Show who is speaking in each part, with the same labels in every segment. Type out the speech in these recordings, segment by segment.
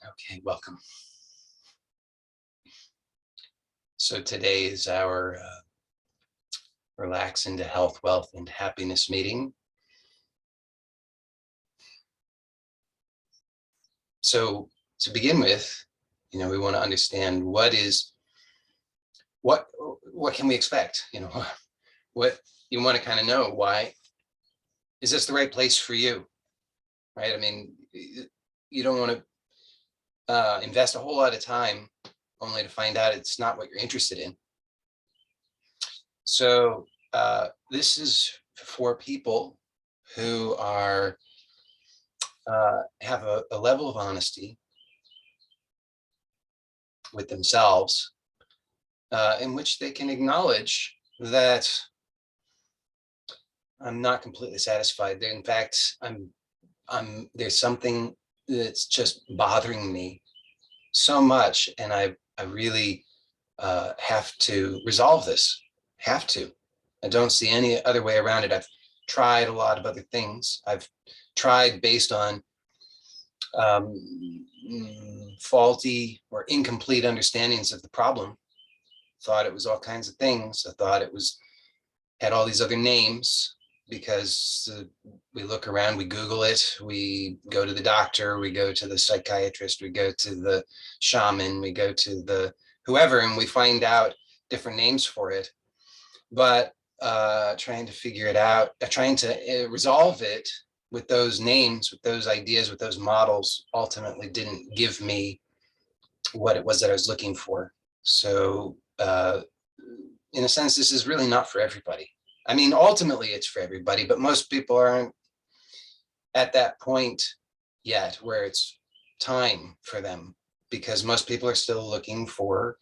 Speaker 1: Okay, welcome. So today is our Relax into Health, Wealth, and Happiness meeting. So to begin with, we want to understand what can we expect? What you want to kind of know. Why is this the right place for you? Right? I mean, you don't want to invest a whole lot of time only to find out it's not what you're interested in. So this is for people who are have a level of honesty with themselves in which they can acknowledge that I'm not completely satisfied. In fact, there's something that's just bothering me so much, and I really have to resolve this. Have to. I don't see any other way around it. I've tried a lot of other things. I've tried based on faulty or incomplete understandings of the problem. Thought it was all kinds of things. I thought it had all these other names because we look around, we Google it, we go to the doctor, we go to the psychiatrist, we go to the shaman, we go to the whoever, and we find out different names for it. But trying to figure it out, trying to resolve it with those names, with those ideas, with those models, ultimately didn't give me what it was that I was looking for. So in a sense, this is really not for everybody. I mean, ultimately it's for everybody, but most people aren't at that point yet where it's time for them, because most people are still looking for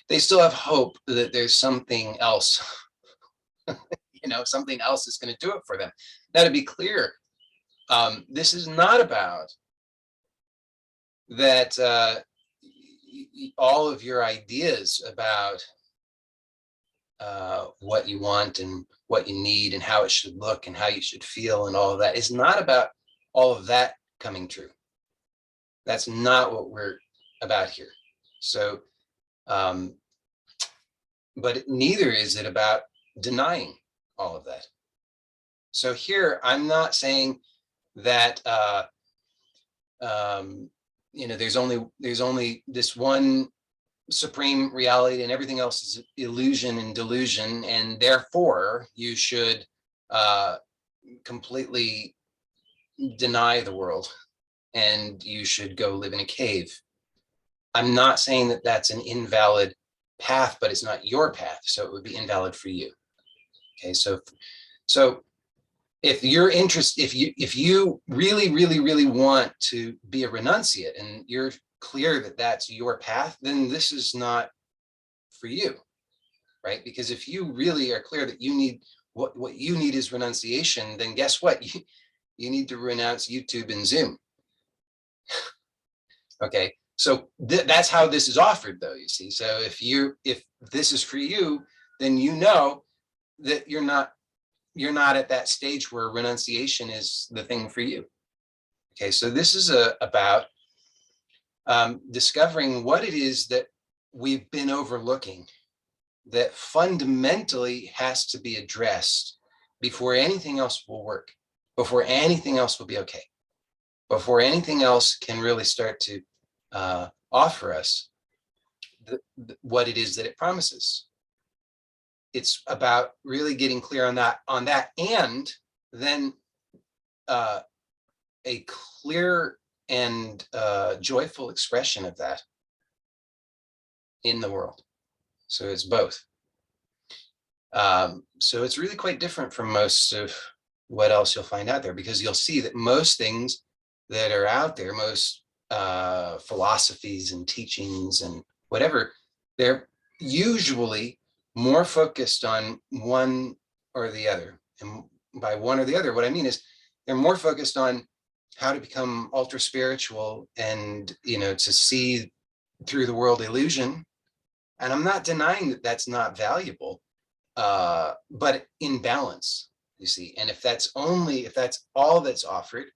Speaker 1: they still have hope that there's something else, something else is going to do it for them. Now, to be clear, this is not about that all of your ideas about what you want and what you need and how it should look and how you should feel and all of that is not about all of that coming true. That's not what we're about here. So, but neither is it about denying all of that. So here, I'm not saying that there's only this one supreme reality and everything else is illusion and delusion, and therefore you should completely deny the world and you should go live in a cave. I'm not saying that that's an invalid path, but it's not your path, so it would be invalid for you. Okay, so if you're interested, if you really, really, really want to be a renunciate and you're clear that that's your path, then this is not for you, right? Because if you really are clear that you need what you need is renunciation, then guess what? You need to renounce YouTube and Zoom. Okay, so that's how this is offered, though, you see. So if this is for you, then you know that you're not at that stage where renunciation is the thing for you. Okay, so this is about discovering what it is that we've been overlooking that fundamentally has to be addressed before anything else will work, before anything else will be okay, before anything else can really start to offer us what it is that it promises. It's about really getting clear on that, and then a clear and joyful expression of that in the world. So it's both. So it's really quite different from most of what else you'll find out there, because you'll see that most things that are out there, most philosophies and teachings and whatever, they're usually more focused on one or the other. And by one or the other, what I mean is they're more focused on how to become ultra spiritual and, to see through the world illusion. And I'm not denying that that's not valuable, but in balance. you see. And if that's all that's offered,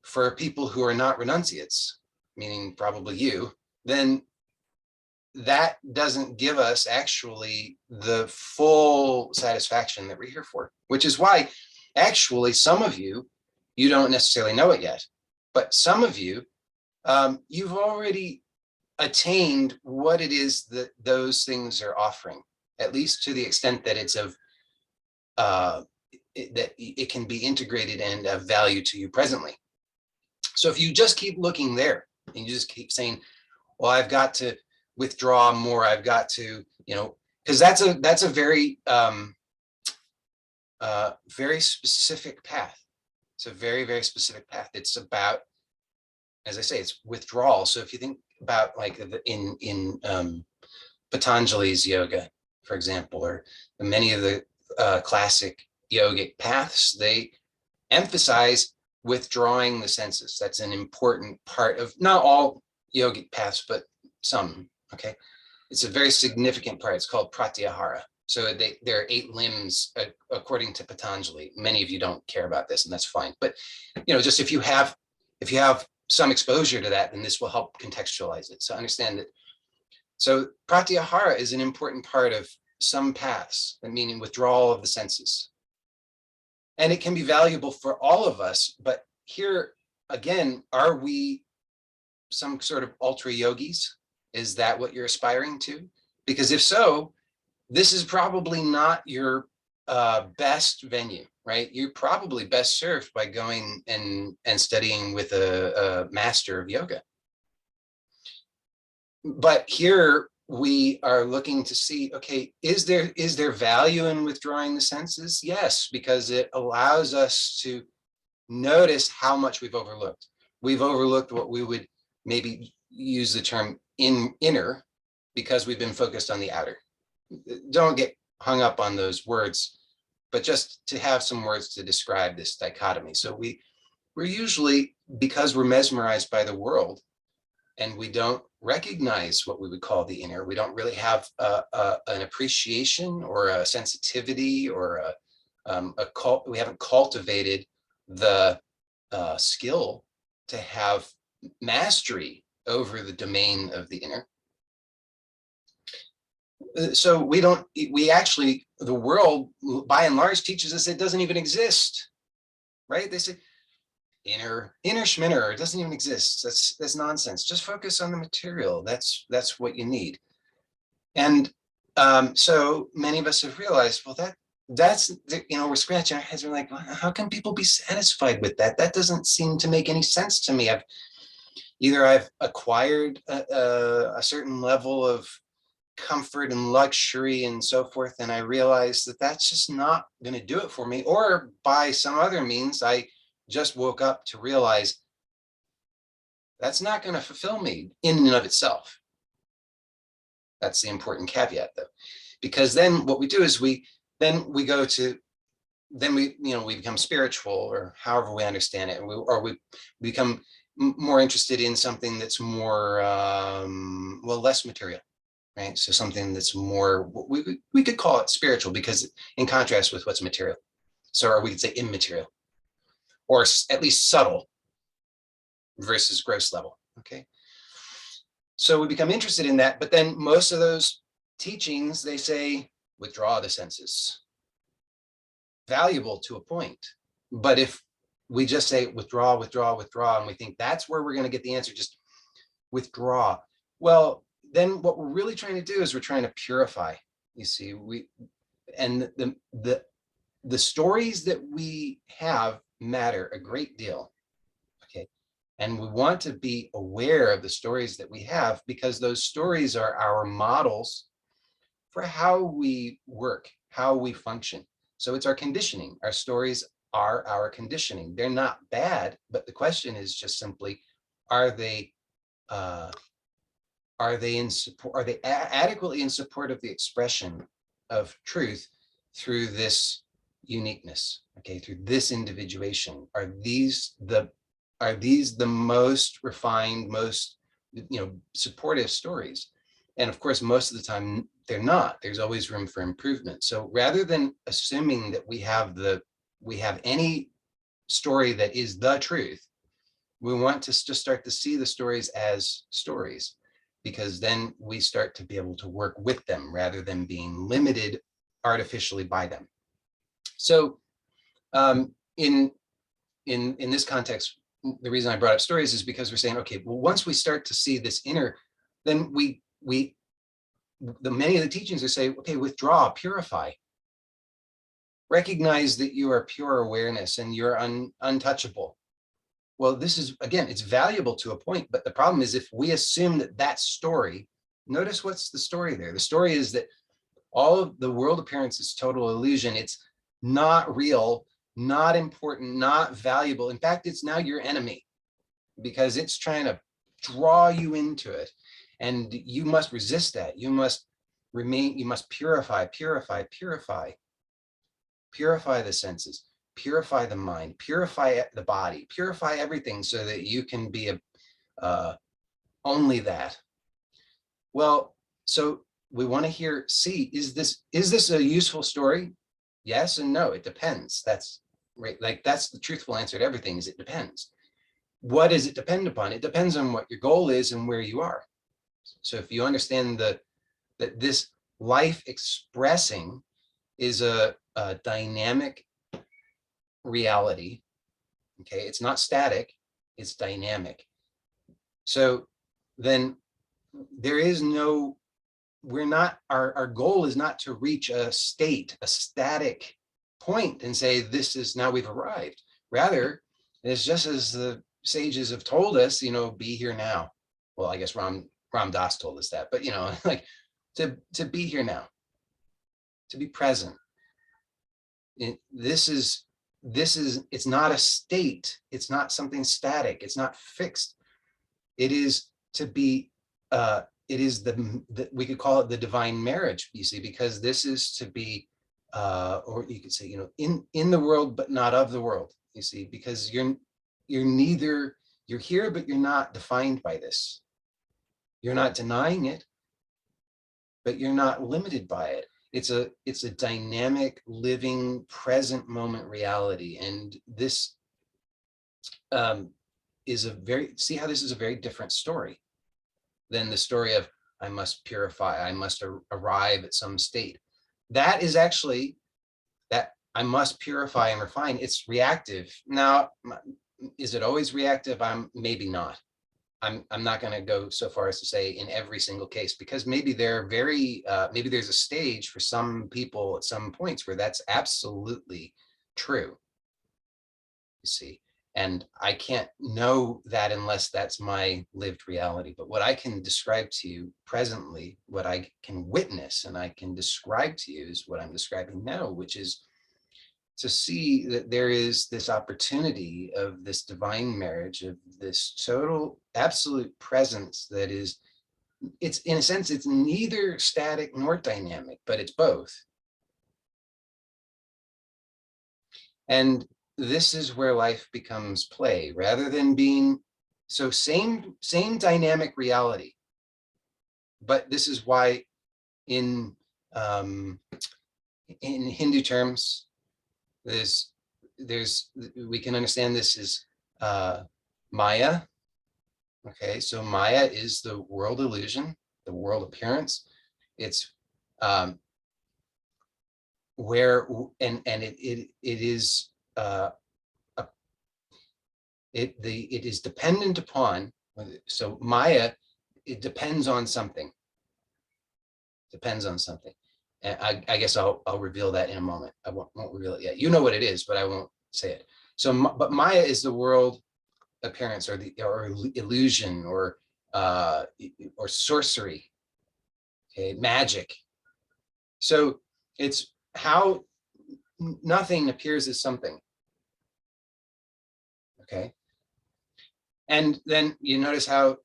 Speaker 1: for people who are not renunciates, meaning probably you, then that doesn't give us actually the full satisfaction that we're here for, which is why actually some of you, you don't necessarily know it yet, but some of you, you've already attained what it is that those things are offering, at least to the extent that it's of that it can be integrated and of value to you presently. So if you just keep looking there and you just keep saying, well, I've got to withdraw more, I've got to, because that's a very very specific path. It's a very, very specific path. It's about, as I say, it's withdrawal. So if you think about like in Patanjali's yoga, for example, or many of the classic yogic paths, they emphasize withdrawing the senses. That's an important part of, not all yogic paths, but some, okay? It's a very significant part. It's called pratyahara. So there are 8 limbs according to Patanjali. Many of you don't care about this, and that's fine. But just if you have some exposure to that, then this will help contextualize it. So understand that. So pratyahara is an important part of some paths, meaning withdrawal of the senses. And it can be valuable for all of us. But here again, are we some sort of ultra yogis? Is that what you're aspiring to? Because if so, this is probably not your best venue, right? You're probably best served by going and studying with a master of yoga. But here we are looking to see, okay, is there value in withdrawing the senses? Yes, because it allows us to notice how much we've overlooked. We've overlooked what we would maybe use the term inner, because we've been focused on the outer. Don't get hung up on those words, but just to have some words to describe this dichotomy. So we're usually, because we're mesmerized by the world and we don't recognize what we would call the inner, we don't really have an appreciation or a sensitivity or we haven't cultivated the skill to have mastery over the domain of the inner. So the world by and large teaches us it doesn't even exist, right? They say inner schminner, it doesn't even exist. That's nonsense. Just focus on the material. That's what you need. And so many of us have realized, well, that's we're scratching our heads. We're like, well, how can people be satisfied with that? That doesn't seem to make any sense to me. I've acquired a certain level of comfort and luxury and so forth, and I realized that that's just not going to do it for me, or by some other means I just woke up to realize that's not going to fulfill me in and of itself. That's the important caveat, though, because then what we do is we become spiritual, or however we understand it, or we become more interested in something that's more less material. Right, so something that's more, we could call it spiritual, because in contrast with what's material. So, or we could say immaterial, or at least subtle versus gross level. Okay, so we become interested in that, but then most of those teachings, they say withdraw the senses. Valuable to a point, but if we just say withdraw, withdraw, withdraw, and we think that's where we're going to get the answer, just withdraw, well, then what we're really trying to do is we're trying to purify. You see, and the stories that we have matter a great deal. Okay, and we want to be aware of the stories that we have, because those stories are our models for how we work, how we function. So it's our conditioning. Our stories are our conditioning. They're not bad, but the question is just simply, are they in support? Are they adequately in support of the expression of truth through this uniqueness? Okay, through this individuation. Are these the most refined, most supportive stories? And of course, most of the time, they're not. There's always room for improvement. So rather than assuming that we have any story that is the truth, we want to just start to see the stories as stories, because then we start to be able to work with them rather than being limited artificially by them. So in this context, the reason I brought up stories is because we're saying, okay, well, once we start to see this inner, then many of the teachings are saying, okay, withdraw, purify, recognize that you are pure awareness and you're untouchable. Well, this is, again, it's valuable to a point, but the problem is if we assume that story, notice what's the story there. The story is that all of the world appearance is total illusion. It's not real, not important, not valuable. In fact, it's now your enemy because it's trying to draw you into it. And you must resist that. You must purify, purify, purify. Purify the senses, purify the mind, purify the body, purify everything so that you can be only that. Well, so we want to hear, is this a useful story? Yes and no, it depends. That's right. Like that's the truthful answer to everything is it depends. What does it depend upon? It depends on what your goal is and where you are. So if you understand that this life expressing is a dynamic reality, okay, it's not static, it's dynamic. So then there is no, our goal is not to reach a state, a static point and say, this is now we've arrived. Rather, it's just as the sages have told us, be here now. Well, I guess Ram Dass told us that, but like to be here now, to be present. This is it's not a state, it's not something static, it's not fixed. It is to be it is we could call it the divine marriage, you see, because this is to be or you could say, in the world but not of the world, you see, because you're neither, you're here but you're not defined by this. You're not denying it, but you're not limited by it. It's a dynamic, living, present moment reality. And this is see how this is a very different story than the story of I must purify, I must arrive at some state. That is actually, that I must purify and refine, it's reactive. Now, is it always reactive? Maybe not. I'm not going to go so far as to say in every single case, because maybe maybe there's a stage for some people at some points where that's absolutely true, you see, and I can't know that unless that's my lived reality. But what I can describe to you presently, what I can witness and I can describe to you is what I'm describing now, which is to see that there is this opportunity of this divine marriage, of this total absolute presence that is, it's in a sense, it's neither static nor dynamic, but it's both. And this is where life becomes play rather than being, so same dynamic reality. But this is why in Hindu terms, we can understand this as Maya. Okay, so Maya is the world illusion, the world appearance. It's where it is it is dependent upon. So Maya, it depends on something. Depends on something. And I guess I'll reveal that in a moment. I won't reveal it yet. You know what it is, but I won't say it. So, but Maya is the world appearance, or illusion, or sorcery, okay, magic. So it's how nothing appears as something. Okay, and then you notice how,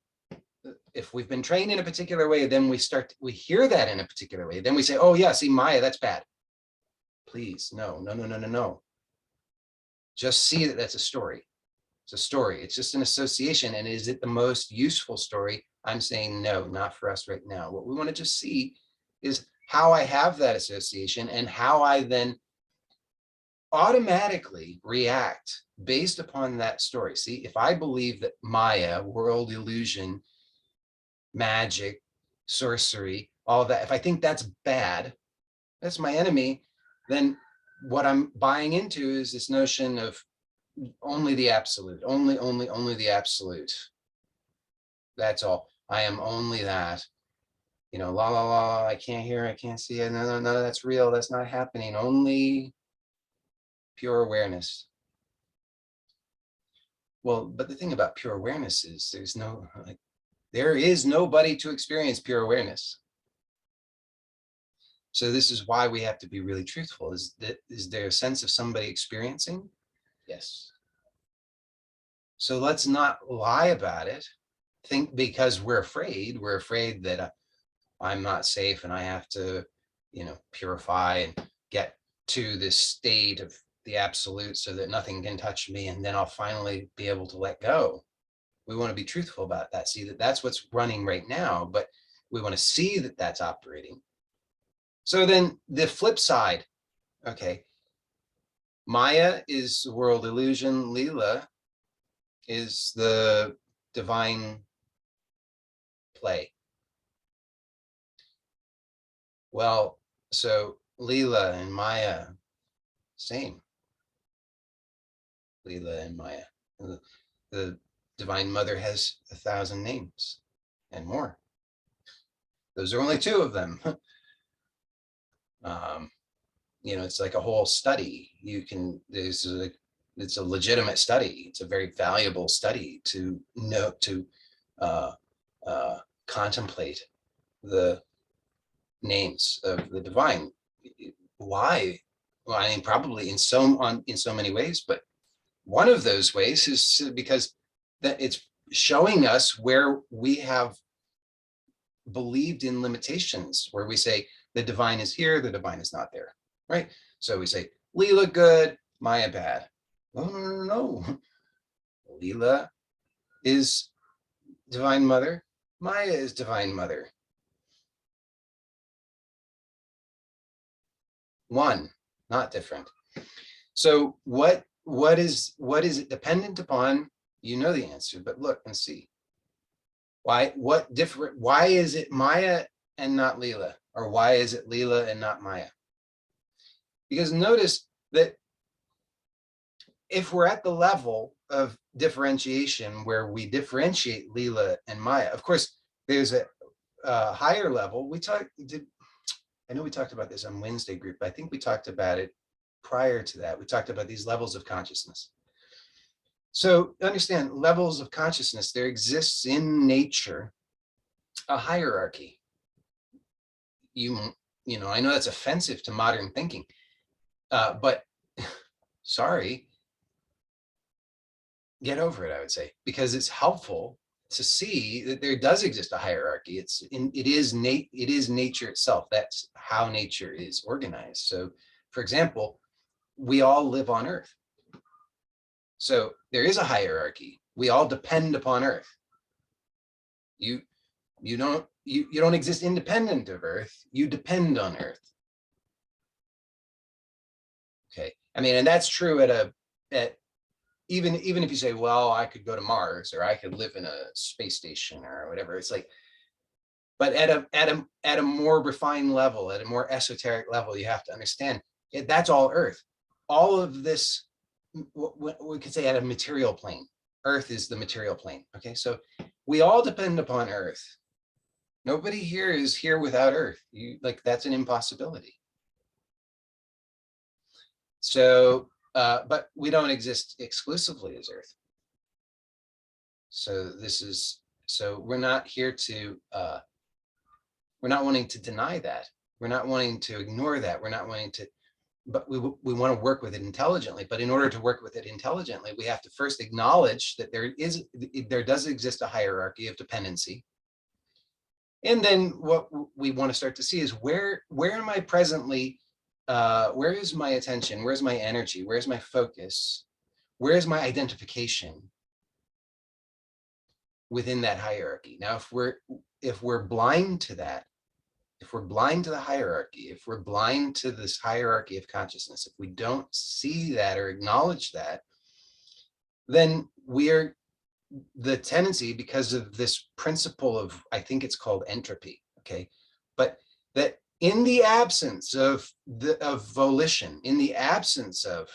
Speaker 1: if we've been trained in a particular way, then we hear that in a particular way. Then we say, oh yeah, see, Maya, that's bad. Please, no. Just see that that's a story. It's a story. It's just an association. And is it the most useful story? I'm saying no, not for us right now. What we want to just see is how I have that association and how I then automatically react based upon that story. See, if I believe that Maya, world illusion, magic, sorcery, all of that, if I think that's bad, that's my enemy, then what I'm buying into is this notion of only the absolute, only the absolute. That's all. I am only that. You know, la la la, I can't hear, I can't see it. No, that's real. That's not happening. Only pure awareness. Well, but the thing about pure awareness is there is nobody to experience pure awareness. So this is why we have to be really truthful. Is there a sense of somebody experiencing? Yes. So let's not lie about it. Think because we're afraid that I'm not safe and I have to, purify and get to this state of the absolute so that nothing can touch me, and then I'll finally be able to let go. We want to be truthful about that. See that that's what's running right now, but we want to see that that's operating. So then the flip side, okay, Maya is the world illusion, Leela is the divine play. Well, so Leela and Maya, same. Leela and Maya. The Divine Mother has 1,000 names and more. Those are only 2 of them. It's like a whole study. It's a legitimate study. It's a very valuable study to know, to contemplate the names of the divine. Why? Well, I mean, probably in so many ways, but one of those ways is because that it's showing us where we have believed in limitations, where we say the divine is here, the divine is not there, right? So we say Leela good, Maya bad. No. Leela is divine mother, Maya is divine mother. One, not different. So what is it dependent upon? You know the answer, but look and see. Why is it Maya and not Leela? Or why is it Leela and not Maya? Because notice that if we're at the level of differentiation where we differentiate Leela and Maya, of course, there's a higher level. I know we talked about this on Wednesday group, but I think we talked about it prior to that. We talked about these levels of consciousness. So understand levels of consciousness, there exists in nature a hierarchy. I know that's offensive to modern thinking, but sorry, get over it, I would say, because it's helpful to see that there does exist a hierarchy. It is nature itself. That's how nature is organized. So, for example, we all live on Earth. So there is a hierarchy. We all depend upon Earth. You don't exist independent of Earth. You depend on Earth. Okay. I mean, and that's true even if you say, well, I could go to Mars or I could live in a space station or whatever. It's like, but at a more refined level, at a more esoteric level, you have to understand that's all Earth. All of this, we could say at a material plane. Earth is the material plane. Okay, so we all depend upon Earth. Nobody here is here without Earth. That's an impossibility. So, but we don't exist exclusively as Earth. So we're not here to, we're not wanting to deny that. We're not wanting to ignore that. We're not wanting to, but we want to work with it intelligently. But in order to work with it intelligently, we have to first acknowledge that there does exist a hierarchy of dependency. And then what we want to start to see is where am I presently, where is my attention? Where's my energy? Where's my focus? Where's my identification within that hierarchy? Now, if we're blind to that, if we're blind to the hierarchy, if we're blind to this hierarchy of consciousness, if we don't see that or acknowledge that, then we are the tendency, because of this principle of, I think it's called entropy, okay, but that in the absence of volition, in the absence of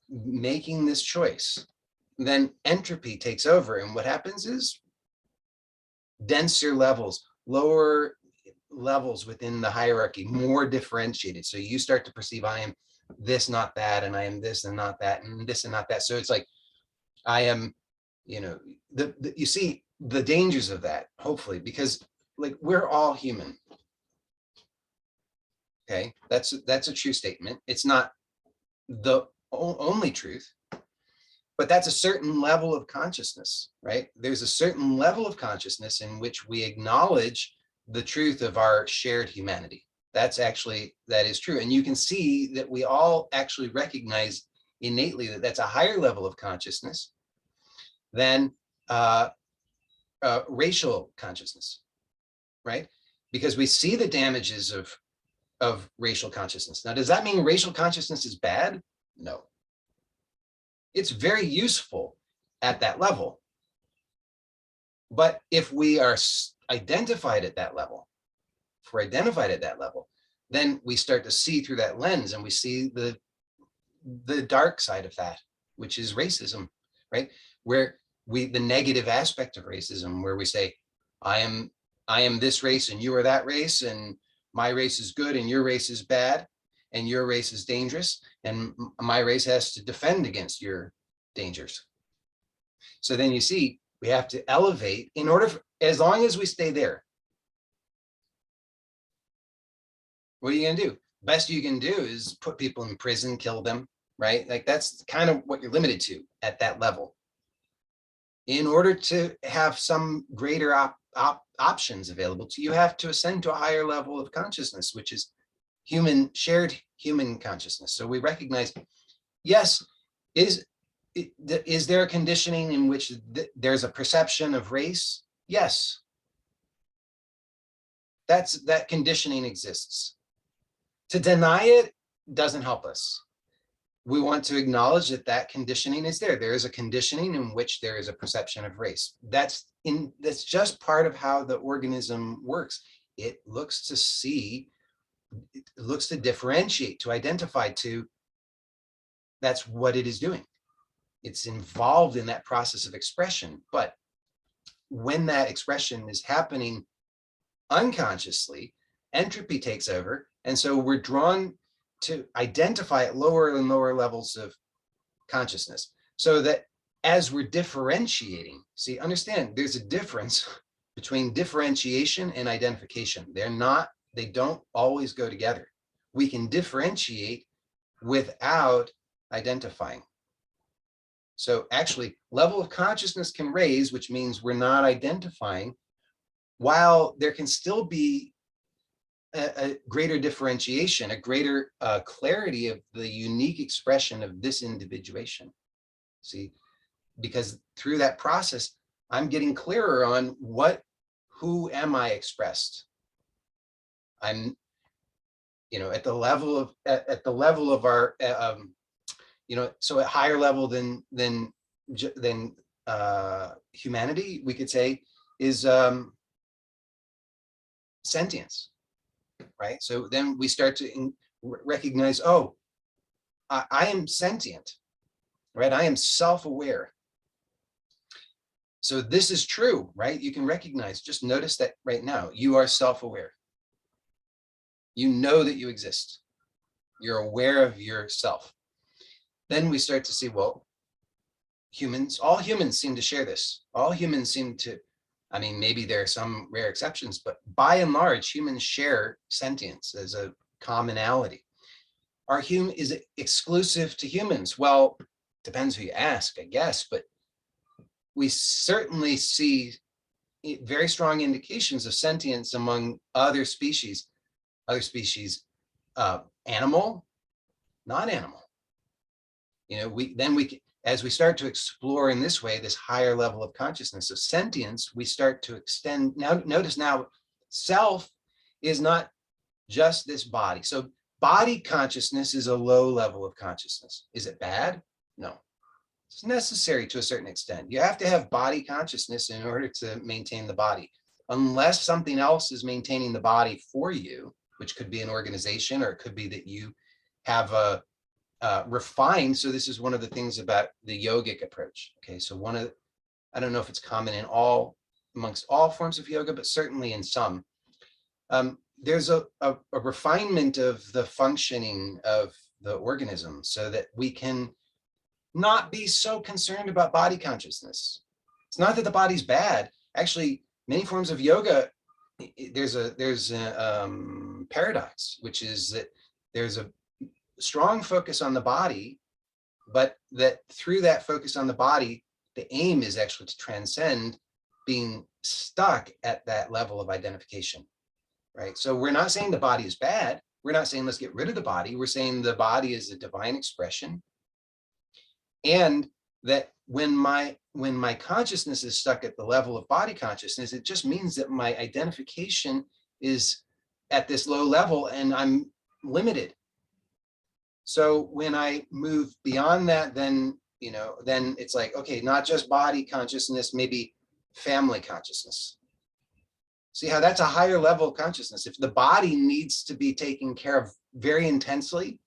Speaker 1: making this choice, then entropy takes over, and what happens is denser levels, lower levels within the hierarchy, more differentiated. So you start to perceive, I am this, not that, and I am this and not that, and this and not that. So it's like, I am, you know, you see the dangers of that, hopefully, because like we're all human. Okay, that's a true statement. It's not the only truth, but that's a certain level of consciousness, right? There's a certain level of consciousness in which we acknowledge the truth of our shared humanity. That is true. And you can see that we all actually recognize innately that that's a higher level of consciousness than racial consciousness, right? Because we see the damages of racial consciousness. Now, does that mean racial consciousness is bad? No. It's very useful at that level. But if we are identified at that level, then we start to see through that lens, and we see the dark side of that, which is racism, right? Where the negative aspect of racism, where we say, I am this race and you are that race, and my race is good and your race is bad, and your race is dangerous, and my race has to defend against your dangers. So then you see, we have to elevate in order as long as we stay there. What are you going to do? Best you can do is put people in prison, kill them, right? Like that's kind of what you're limited to at that level. In order to have some greater options available to you, you have to ascend to a higher level of consciousness, which is shared human consciousness. So we recognize, yes, is there a conditioning in which there's a perception of race? Yes. That conditioning exists. To deny it doesn't help us. We want to acknowledge that conditioning is there. There is a conditioning in which there is a perception of race. That's just part of how the organism works. It looks to differentiate, to identify, that's what it is doing. It's involved in that process of expression. But when that expression is happening unconsciously, entropy takes over. And so we're drawn to identify at lower and lower levels of consciousness, so that as we're differentiating, understand there's a difference between differentiation and identification. They don't always go together. We can differentiate without identifying. So actually, level of consciousness can raise, which means we're not identifying, while there can still be a greater differentiation, a greater clarity of the unique expression of this individuation. See, because through that process, I'm getting clearer on who am I expressed. I'm, at the level of our, so at higher level than humanity, we could say, is sentience. Right? So then we start to recognize, oh, I am sentient, right? I am self-aware. So this is true, right? You can recognize, just notice that right now, you are self-aware. You know that you exist. You're aware of yourself. Then we start to see, well, all humans seem to share this. All humans seem to, maybe there are some rare exceptions, but by and large, humans share sentience as a commonality. Is it exclusive to humans? Well, depends who you ask, I guess, but we certainly see very strong indications of sentience among other species, animal, not animal. As we start to explore in this way, this higher level of consciousness of sentience, we start to extend. Now, notice now, self is not just this body. So body consciousness is a low level of consciousness. Is it bad? No. It's necessary to a certain extent. You have to have body consciousness in order to maintain the body. Unless something else is maintaining the body for you, which could be an organization, or it could be that you have a refined. So this is one of the things about the yogic approach. Okay, so I don't know if it's common in amongst all forms of yoga, but certainly in some. There's a refinement of the functioning of the organism so that we can not be so concerned about body consciousness. It's not that the body's bad. Actually, many forms of yoga, there's a paradox, which is that there's a strong focus on the body, but that through that focus on the body, the aim is actually to transcend being stuck at that level of identification, right? So we're not saying the body is bad. We're not saying let's get rid of the body. We're saying the body is a divine expression. And that when my consciousness is stuck at the level of body consciousness, it just means that my identification is at this low level and I'm limited. So when I move beyond that, then, then it's like, okay, not just body consciousness, maybe family consciousness. See how that's a higher level of consciousness. If the body needs to be taken care of very intensely,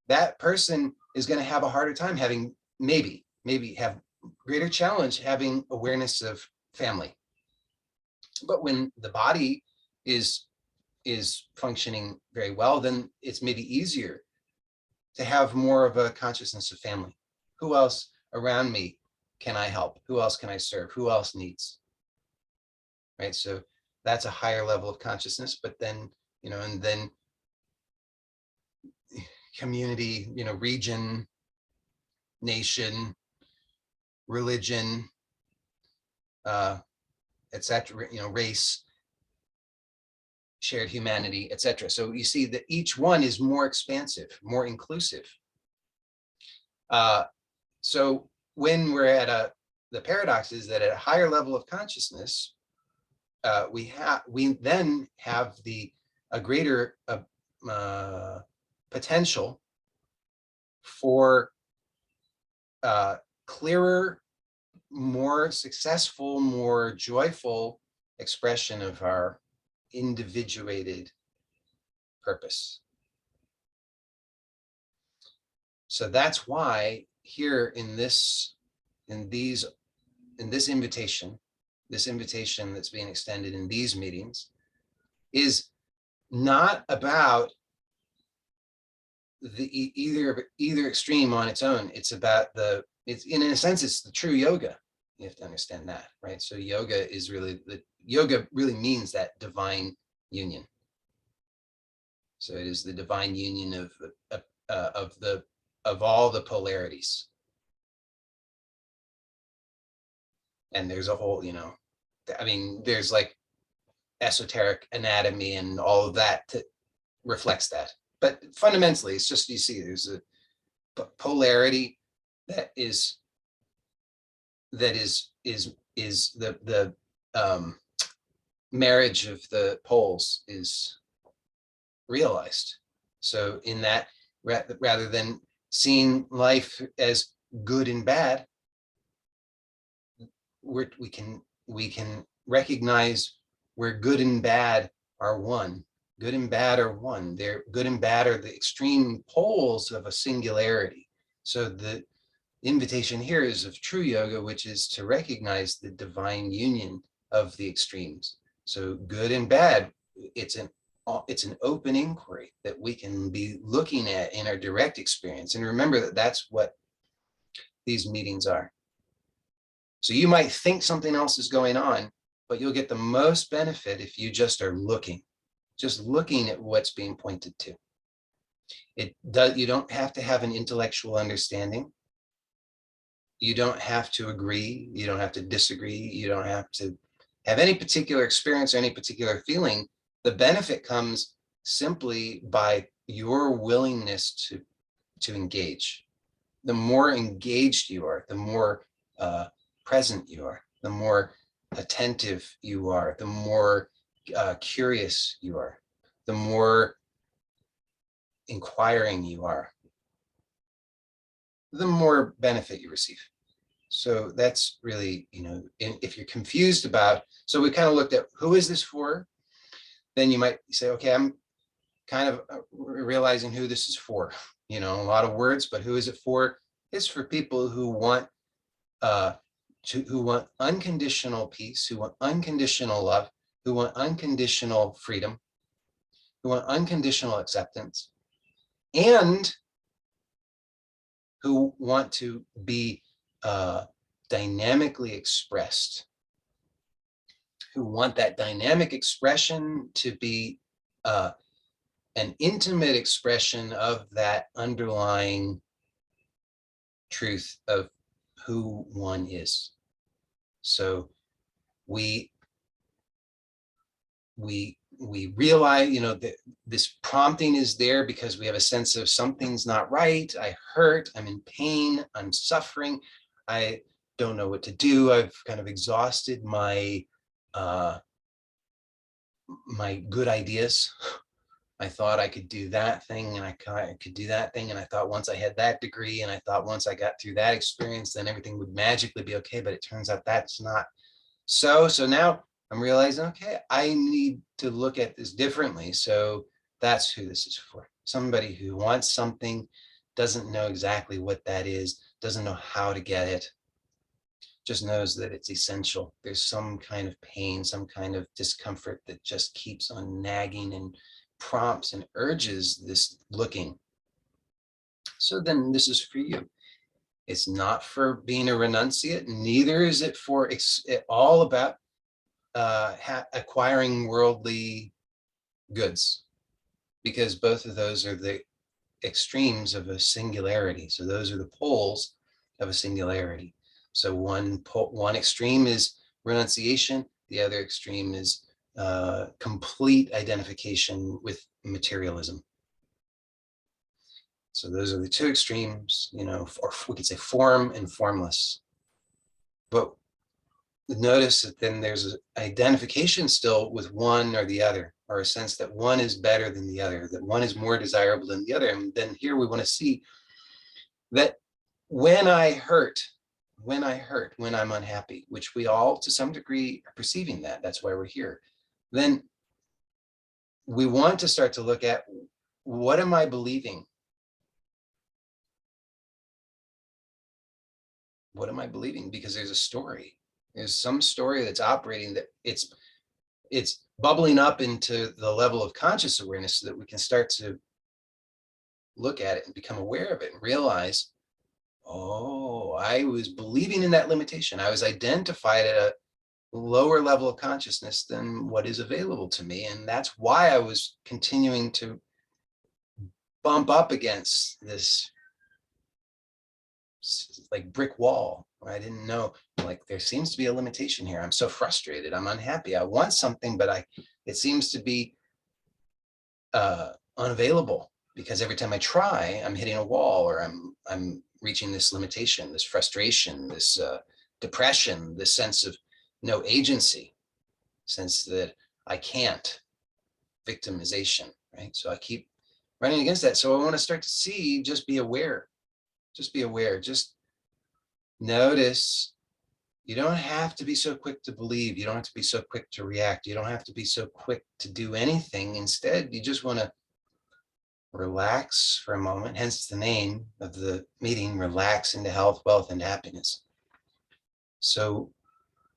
Speaker 1: that person is going to have a harder time having, maybe have greater challenge having awareness of family. But when the body is functioning very well, then it's maybe easier to have more of a consciousness of family. Who else around me can I help? Who else can I serve? Who else needs? Right. So that's a higher level of consciousness, but then, and then community, region, nation, religion, etc., race, shared humanity, etc. So you see that each one is more expansive, more inclusive. So when we're at the paradox is that at a higher level of consciousness, we then have a greater potential for clearer, more successful, more joyful expression of our individuated purpose. So that's why here in this invitation that's being extended in these meetings is not about the either extreme on its own. It's about it's in a sense, it's the true yoga. You have to understand that, right? So yoga is yoga really means that divine union. So it is the divine union of all the polarities. And there's a whole, there's like esoteric anatomy and all of that that reflects that. But fundamentally, it's just, you see, there's a polarity that is the marriage of the poles is realized. So in that, rather than seeing life as good and bad, we can recognize where good and bad are one. Good and bad are one. They're good and bad are the extreme poles of a singularity. So the invitation here is of true yoga, which is to recognize the divine union of the extremes. So good and bad, it's an open inquiry that we can be looking at in our direct experience. And remember that that's what these meetings are. So you might think something else is going on, but you'll get the most benefit if you just are looking at what's being pointed to. You don't have to have an intellectual understanding. You don't have to agree. You don't have to disagree. You don't have to have any particular experience or any particular feeling. The benefit comes simply by your willingness to engage. The more engaged you are, the more present you are, the more attentive you are, the more curious you are, the more inquiring you are, the more benefit you receive. So that's really, if you're confused about, so we kind of looked at who is this for? Then you might say, okay, I'm kind of realizing who this is for. A lot of words, but who is it for? It's for people who want who want unconditional peace, who want unconditional love, who want unconditional freedom, who want unconditional acceptance, and who want to be dynamically expressed, who want that dynamic expression to be an intimate expression of that underlying truth of who one is. So we realize, that this prompting is there because we have a sense of something's not right. I hurt, I'm in pain, I'm suffering, I don't know what to do. I've kind of exhausted my my good ideas. I thought I could do that thing and I could do that thing. And I thought once I had that degree and I thought once I got through that experience, then everything would magically be okay. But it turns out that's not so. So now I'm realizing, okay, I need to look at this differently. So that's who this is for. Somebody who wants something, doesn't know exactly what that is, doesn't know how to get it, just knows that it's essential. There's some kind of pain, some kind of discomfort that just keeps on nagging and prompts and urges this looking. So then this is for you. It's not for being a renunciate, neither is it for all about acquiring worldly goods, because both of those are the extremes of a singularity. So those are the poles of a singularity. So one extreme is renunciation, the other extreme is complete identification with materialism. So those are the two extremes, or we could say form and formless. But notice that then there's an identification still with one or the other, or a sense that one is better than the other, that one is more desirable than the other. And then here we want to see that when I hurt, when I'm unhappy, which we all to some degree are perceiving that's why we're here, then we want to start to look at, what am I believing? What am I believing? Because there's a story. There's some story that's operating, that it's bubbling up into the level of conscious awareness so that we can start to look at it and become aware of it and realize, oh, I was believing in that limitation. I was identified at a lower level of consciousness than what is available to me. And that's why I was continuing to bump up against this like brick wall. I didn't know, like, there seems to be a limitation here. I'm so frustrated. I'm unhappy. I want something, but it seems to be unavailable, because every time I try, I'm hitting a wall, or I'm reaching this limitation, this frustration, this depression, this sense of no agency, sense that I can't, victimization, right? So I keep running against that. So I want to start to see, just be aware, just notice. You don't have to be so quick to believe. You don't have to be so quick to react. You don't have to be so quick to do anything. Instead, you just want to relax for a moment, hence the name of the meeting, Relax into Health, Wealth, and Happiness. So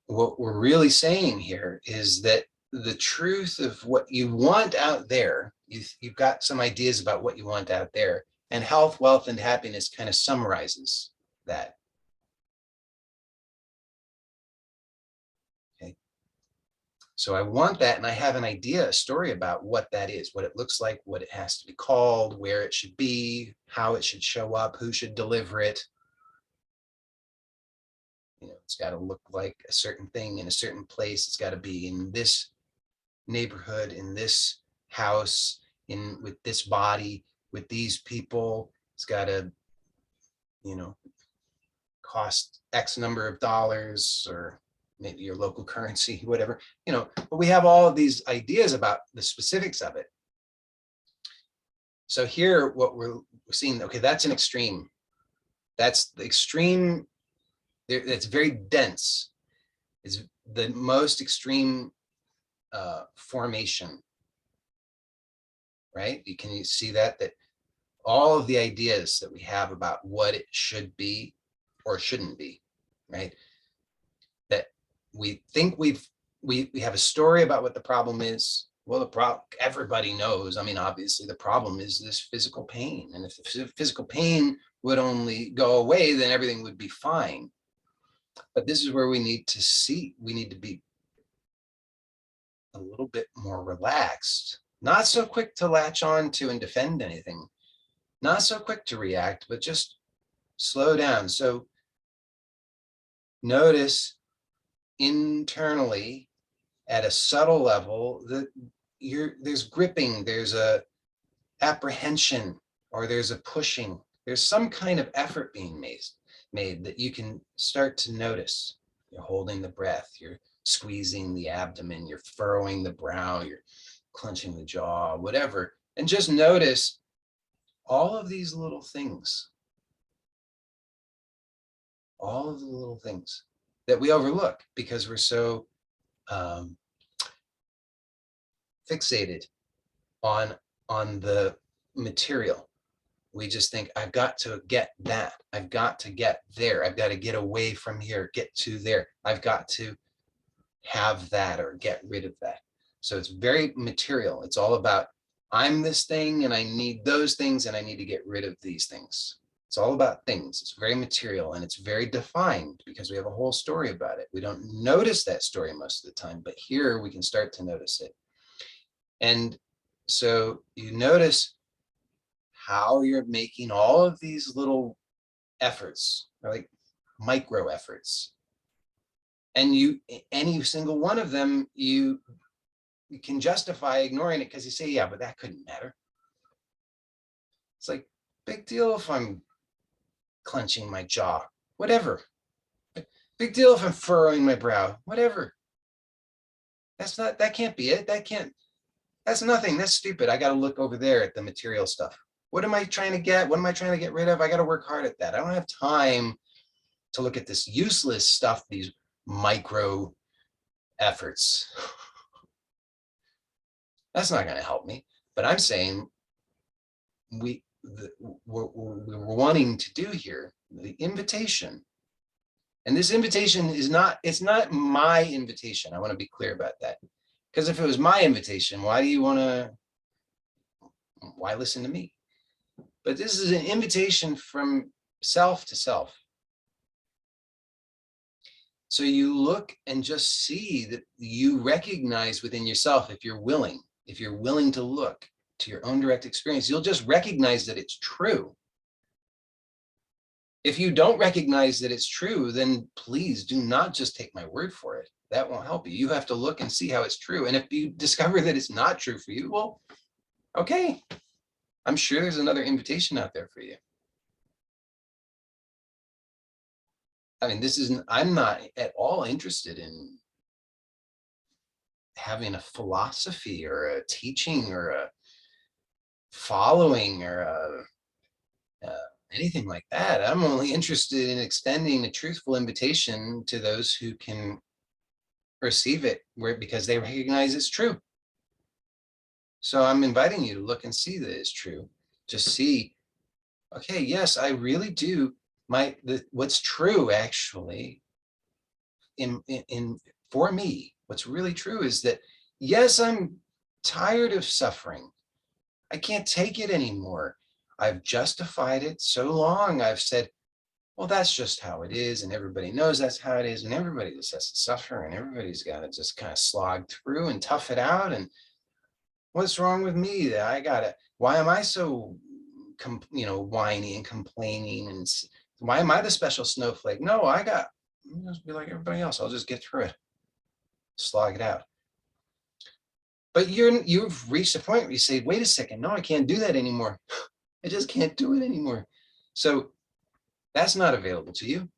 Speaker 1: what we're really saying here is that the truth of what you want out there, you've got some ideas about what you want out there, and health, wealth, and happiness kind of summarizes that. Okay. So I want that, and I have an idea, a story about what that is, what it looks like, what it has to be called, where it should be, how it should show up, who should deliver it. It's got to look like a certain thing in a certain place. It's got to be in this neighborhood, in this house, with this body, with these people. It's got to, cost X number of dollars, or maybe your local currency, whatever, but we have all of these ideas about the specifics of it. So here, what we're seeing, okay, that's an extreme. That's the extreme. It's very dense. It's the most extreme formation, right? Can you see that all of the ideas that we have about what it should be or shouldn't be, right? That we think we have a story about what the problem is. Well, the problem, everybody knows. I mean, obviously the problem is this physical pain. And if the physical pain would only go away, then everything would be fine. But this is where we need to be a little bit more relaxed, not so quick to latch on to and defend anything, not so quick to react, but just slow down. So notice internally at a subtle level that there's gripping, there's a apprehension, or there's a pushing, there's some kind of effort being made that you can start to notice. You're holding the breath, you're squeezing the abdomen, you're furrowing the brow, you're clenching the jaw, whatever. And just notice all of these little things, all of the little things that we overlook because we're so fixated on the material. We just think, I've got to get that. I've got to get there. I've got to get away from here, get to there. I've got to have that or get rid of that. So it's very material. It's all about, I'm this thing and I need those things and I need to get rid of these things. It's all about things. It's very material and it's very defined because we have a whole story about it. We don't notice that story most of the time, but here we can start to notice it. And so you notice how you're making all of these little efforts, like micro efforts. And any single one of them, you can justify ignoring it because you say, yeah, but that couldn't matter. It's like, big deal if I'm clenching my jaw, whatever. Big deal if I'm furrowing my brow, whatever. That can't be it. That's nothing. That's stupid. I got to look over there at the material stuff. What am I trying to get? What am I trying to get rid of? I got to work hard at that. I don't have time to look at this useless stuff, these micro efforts. That's not going to help me. But I'm saying we're wanting to do here, the invitation. And this invitation it's not my invitation. I want to be clear about that. Because if it was my invitation, why listen to me? But this is an invitation from self to self. So you look and just see that you recognize within yourself, if you're willing to look to your own direct experience, you'll just recognize that it's true. If you don't recognize that it's true, then please do not just take my word for it. That won't help you. You have to look and see how it's true. And if you discover that it's not true for you, well, okay. I'm sure there's another invitation out there for you. I mean, I'm not at all interested in having a philosophy or a teaching or a following or anything like that. I'm only interested in extending a truthful invitation to those who can receive it because they recognize it's true. So I'm inviting you to look and see that it's true. Just see, okay, yes, I really do. What's true actually for me, what's really true is that, yes, I'm tired of suffering. I can't take it anymore. I've justified it so long. I've said, well, that's just how it is. And everybody knows that's how it is. And everybody just has to suffer and everybody's got to just kind of slog through and tough it out. And what's wrong with me that why am I so, whiny and complaining? And why am I the special snowflake? No, I'll just be like everybody else. I'll just get through it, slog it out. But you've reached a point where you say, wait a second, no, I can't do that anymore. I just can't do it anymore. So that's not available to you.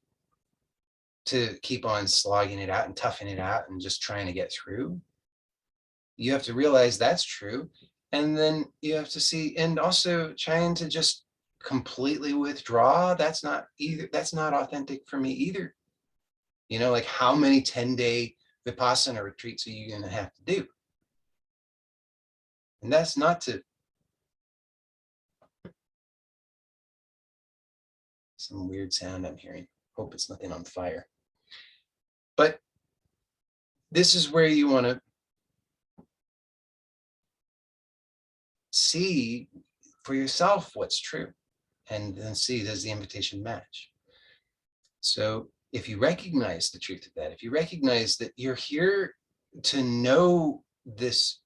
Speaker 1: to keep on slogging it out and toughing it out and just trying to get through. You have to realize that's true. And then you have to see, and also trying to just completely withdraw, that's not authentic for me either. You know, like how many 10-day Vipassana retreats are you going to have to do? And that's not to, some weird sound I'm hearing. Hope it's nothing on fire. But this is where you want to see for yourself what's true, and then see, does the invitation match? So if you recognize the truth of that, if you recognize that you're here to know this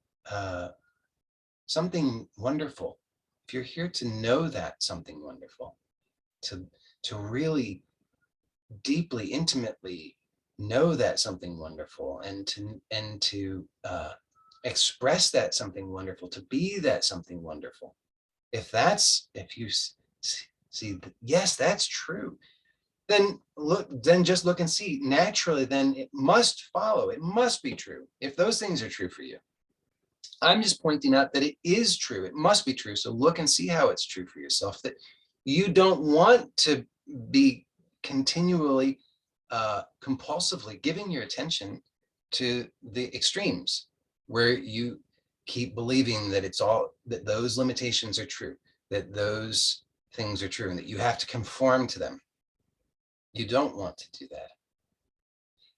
Speaker 1: something wonderful, if you're here to know that something wonderful, to really deeply, intimately know that something wonderful, and to express that something wonderful, to be that something wonderful. If you see, yes, that's true, then just look and see. Naturally, then it must follow. It must be true. If those things are true for you, I'm just pointing out that it is true. It must be true. So look and see how it's true for yourself, that you don't want to be continually, compulsively giving your attention to the extremes, where you keep believing that that those limitations are true, that those things are true, and that you have to conform to them. You don't want to do that.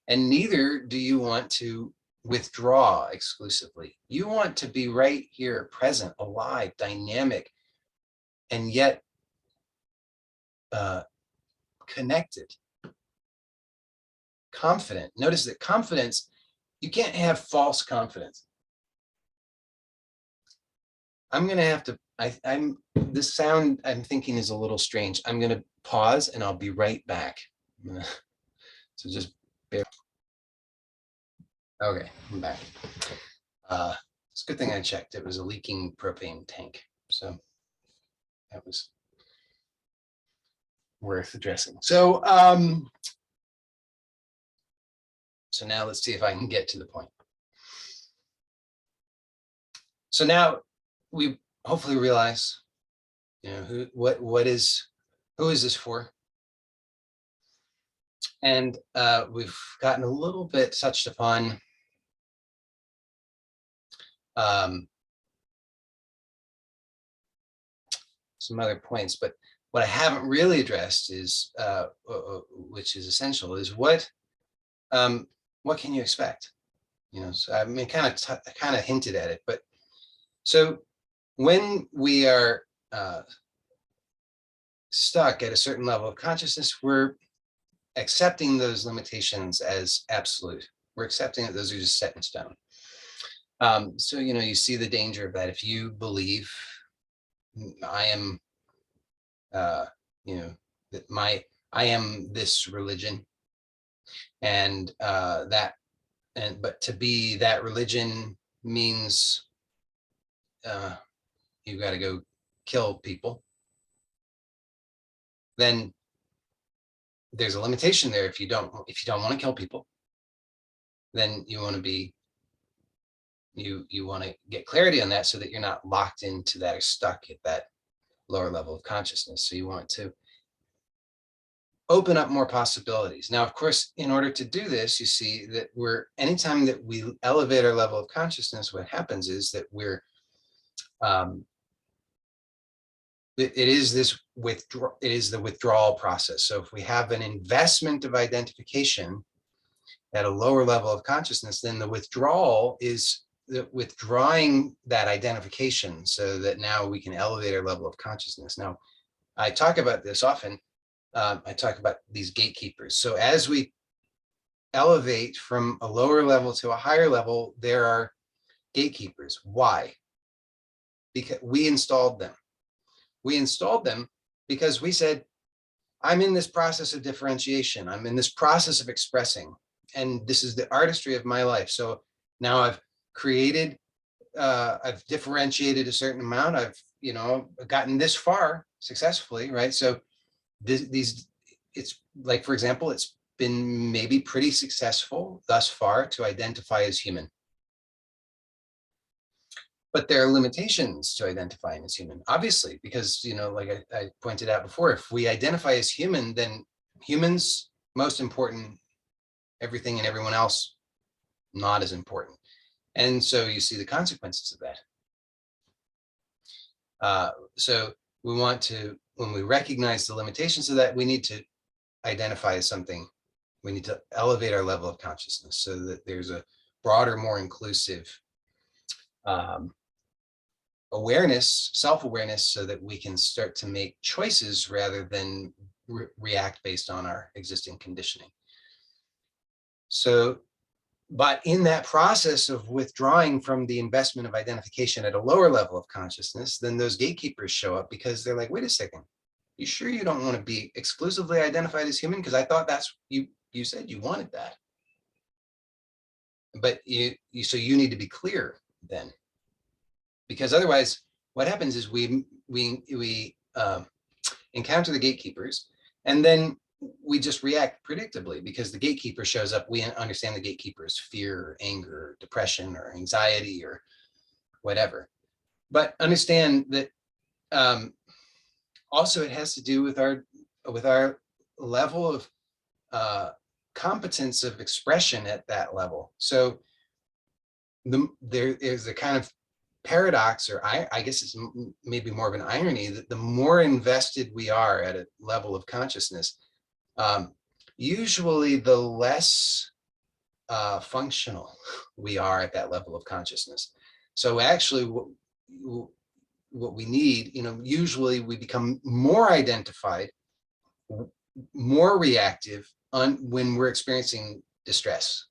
Speaker 1: And neither do you want to withdraw exclusively. You want to be right here, present, alive, dynamic, and yet connected, confident. Notice that confidence, you can't have false confidence. I'm going to have to, this sound I'm thinking is a little strange. I'm going to pause and I'll be right back. So just bear. Okay, I'm back. It's a good thing I checked. It was a leaking propane tank. So that was worth addressing. So, so now let's see if I can get to the point. So now we hopefully realize, you know, who is this for? And we've gotten a little bit touched upon some other points, but what I haven't really addressed is, which is essential, is what can you expect? You know, so I mean, kind of hinted at it, but so when we are stuck at a certain level of consciousness, we're accepting those limitations as absolute. We're accepting that those are just set in stone. So, you know, you see the danger of that. If you believe I am, you know, that I am this religion, and but to be that religion means you've got to go kill people, then there's a limitation there. If you don't want to kill people, then you want to be, you want to get clarity on that so that you're not locked into that or stuck at that lower level of consciousness. So you want to open up more possibilities. Now, of course, in order to do this, you see that anytime that we elevate our level of consciousness, what happens is that it is the withdrawal process. So if we have an investment of identification at a lower level of consciousness, then the withdrawal is withdrawing that identification so that now we can elevate our level of consciousness. Now, I talk about this often. I talk about these gatekeepers. So as we elevate from a lower level to a higher level, there are gatekeepers. Why? Because we installed them. We installed them because we said, I'm in this process of differentiation. I'm in this process of expressing, and this is the artistry of my life. So now I've created, I've differentiated a certain amount. I've, you know, gotten this far successfully, right? So it's like, for example, it's been maybe pretty successful thus far to identify as human. But there are limitations to identifying as human, obviously, because, like I pointed out before, if we identify as human, then humans, most important, everything and everyone else, not as important. And so you see the consequences of that. So we want to, when we recognize the limitations of that, we need to identify as something. We need to elevate our level of consciousness so that there's a broader, more inclusive awareness, self-awareness, so that we can start to make choices rather than react based on our existing conditioning. So, but in that process of withdrawing from the investment of identification at a lower level of consciousness, then those gatekeepers show up because they're like, wait a second, you sure you don't want to be exclusively identified as human? Because I thought that's, you said you wanted that. But so you need to be clear then. Because otherwise, what happens is we encounter the gatekeepers, and then we just react predictably because the gatekeeper shows up. We understand the gatekeepers: fear, anger, depression, or anxiety, or whatever. But understand that also it has to do with our level of competence of expression at that level. So there is a kind of paradox, or I guess it's maybe more of an irony, that the more invested we are at a level of consciousness, usually the less functional we are at that level of consciousness. So actually what we need, usually we become more identified, more reactive when we're experiencing distress.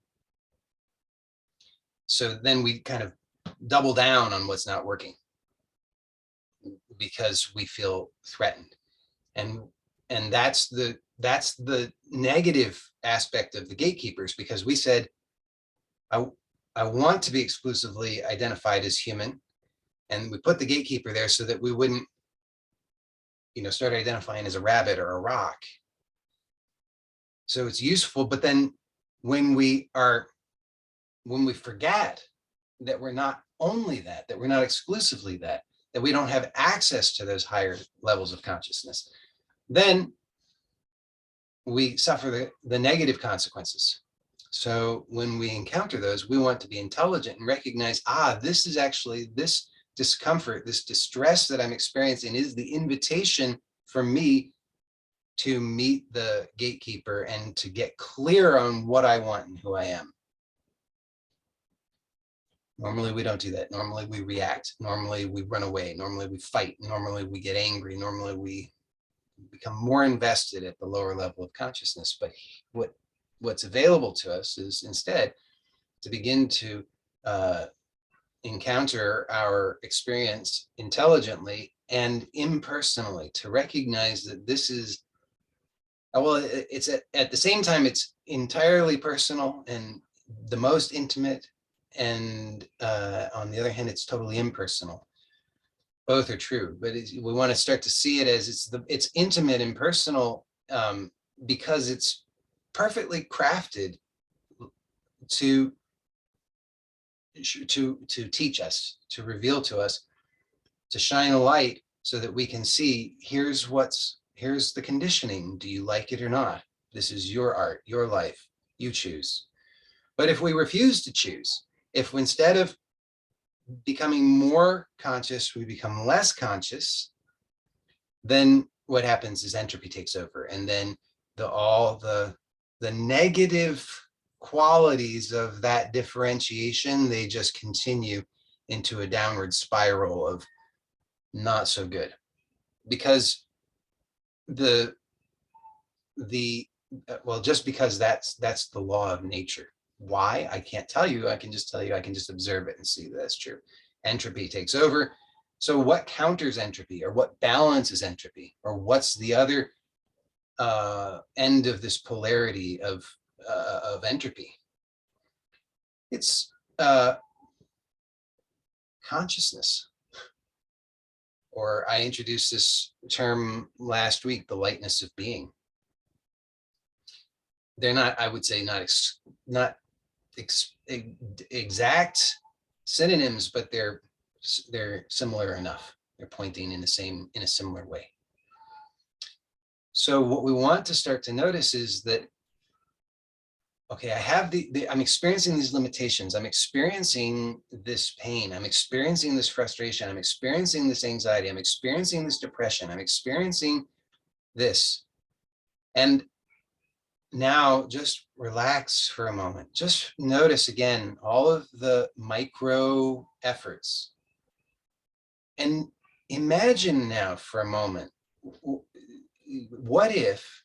Speaker 1: So then we kind of double down on what's not working because we feel threatened. And that's the negative aspect of the gatekeepers, because we said, I want to be exclusively identified as human. And we put the gatekeeper there so that we wouldn't, start identifying as a rabbit or a rock. So it's useful, but then when we forget that we're not only that we're not exclusively that we don't have access to those higher levels of consciousness, then we suffer the negative consequences. So when we encounter those, we want to be intelligent and recognize, this is actually, this discomfort, this distress that I'm experiencing is the invitation for me to meet the gatekeeper and to get clear on what I want and who I am. Normally we don't do that. Normally we react. Normally we run away. Normally we fight. Normally we get angry. Normally we become more invested at the lower level of consciousness. But what's available to us is instead to begin to encounter our experience intelligently and impersonally, to recognize that this is, it's at the same time, it's entirely personal and the most intimate, and on the other hand, it's totally impersonal. Both are true, but we want to start to see it as it's intimate and personal because it's perfectly crafted to teach us, to reveal to us, to shine a light so that we can see, here's the conditioning. Do you like it or not? This is your art, your life, you choose. But if we refuse to choose, if instead of becoming more conscious, we become less conscious, then what happens is entropy takes over. And then all the negative qualities of that differentiation, they just continue into a downward spiral of not so good. Because just because that's the law of nature. Why? I can't tell you. I can just tell you, I can just observe it and see that that's true. Entropy takes over. So what counters entropy, or what balances entropy, or what's the other end of this polarity of entropy? It's consciousness. Or I introduced this term last week, the lightness of being. they're not, I would say, not exact synonyms, but they're similar enough. They're pointing in a similar way. So what we want to start to notice is that, okay, I have I'm experiencing these limitations. I'm experiencing this pain. I'm experiencing this frustration. I'm experiencing this anxiety. I'm experiencing this depression. I'm experiencing this. And now just relax for a moment. Just notice again all of the micro efforts. And imagine now for a moment, what if,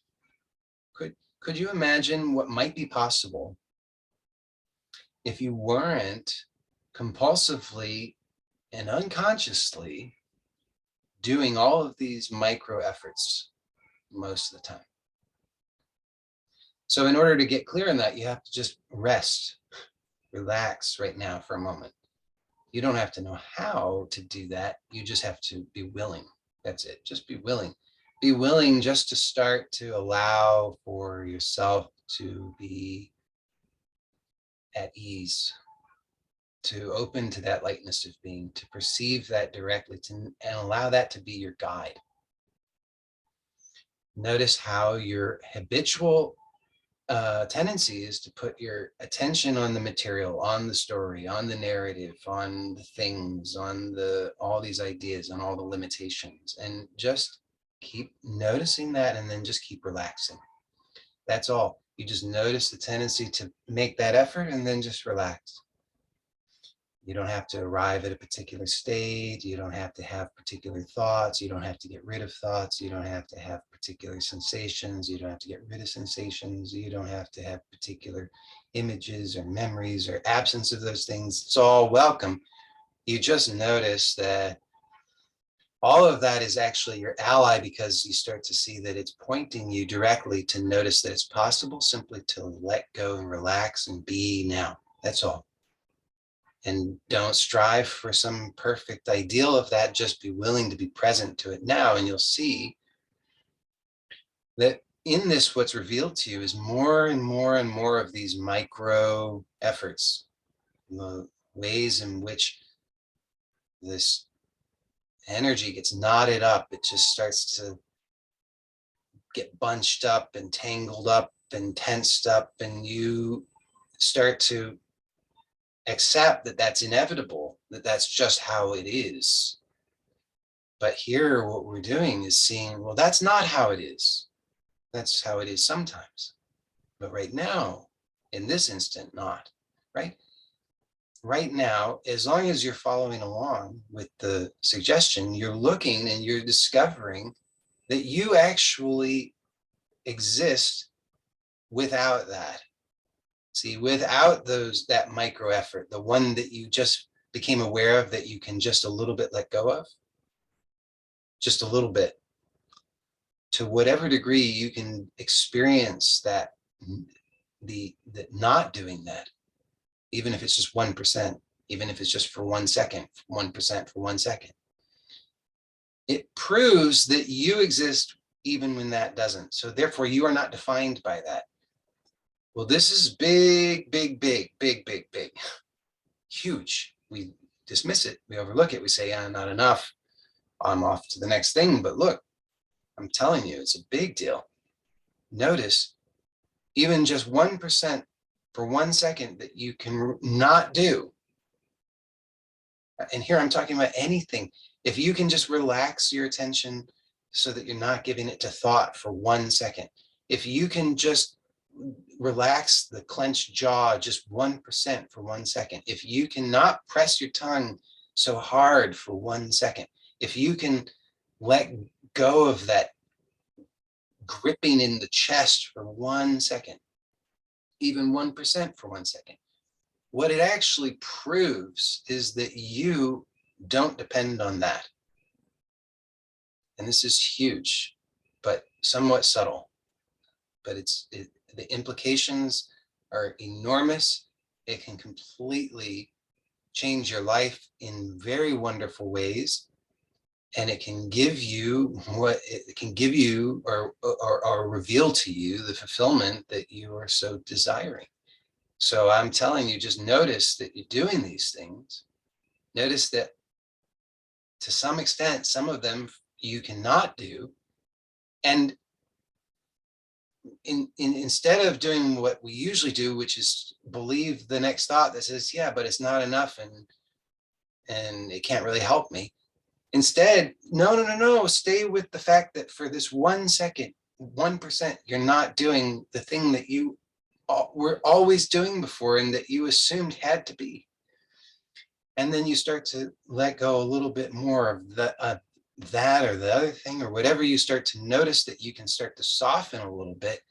Speaker 1: could you imagine what might be possible if you weren't compulsively and unconsciously doing all of these micro efforts most of the time? So in order to get clear on that, you have to just rest, relax right now for a moment. You don't have to know how to do that. You just have to be willing. That's it. Just be willing. Be willing just to start to allow for yourself to be at ease, to open to that lightness of being, to perceive that directly, and allow that to be your guide. Notice how your habitual tendency is to put your attention on the material, on the story, on the narrative, on the things, on all these ideas, on all the limitations, and just keep noticing that, and then just keep relaxing. That's all. You just notice the tendency to make that effort and then just relax. You don't have to arrive at a particular state. You don't have to have particular thoughts. You don't have to get rid of thoughts. You don't have to have particular sensations. You don't have to get rid of sensations. You don't have to have particular images or memories or absence of those things. It's all welcome. You just notice that all of that is actually your ally, because you start to see that it's pointing you directly to notice that it's possible simply to let go and relax and be now. That's all. And don't strive for some perfect ideal of that. Just be willing to be present to it now. And you'll see that in this, what's revealed to you is more and more and more of these micro efforts, the ways in which this energy gets knotted up. It just starts to get bunched up and tangled up and tensed up, and you start to accept that that's inevitable, that that's just how it is. But here, what we're doing is seeing, well, that's not how it is. That's how it is sometimes. But right now, in this instant, not, right? Right now, as long as you're following along with the suggestion, you're looking and you're discovering that you actually exist without that. See, without that micro effort, the one that you just became aware of, that you can just a little bit let go of, just a little bit, to whatever degree you can experience that, the not doing that, even if it's just 1%, even if it's just for 1 second, 1% for 1 second, it proves that you exist even when that doesn't. So therefore, you are not defined by that. Well, this is big, big, big, big, big, big, huge. We dismiss it. We overlook it. We say, yeah, not enough. I'm off to the next thing. But look, I'm telling you, it's a big deal. Notice even just 1% for 1 second that you can not do. And here I'm talking about anything. If you can just relax your attention so that you're not giving it to thought for 1 second, if you can just relax the clenched jaw just 1% for 1 second, if you cannot press your tongue so hard for 1 second, if you can let go of that gripping in the chest for 1 second, even 1% for 1 second, what it actually proves is that you don't depend on that. And this is huge, but somewhat subtle. But the implications are enormous. It can completely change your life in very wonderful ways. And it can give you what it can give you, or reveal to you the fulfillment that you are so desiring. So I'm telling you, just notice that you're doing these things. Notice that to some extent, some of them you cannot do. And instead of doing what we usually do, which is believe the next thought that says, yeah, but it's not enough and it can't really help me. Instead, no, stay with the fact that for this 1 second, 1%, you're not doing the thing that you were always doing before and that you assumed had to be. And then you start to let go a little bit more of that or the other thing or whatever. You start to notice that you can start to soften a little bit.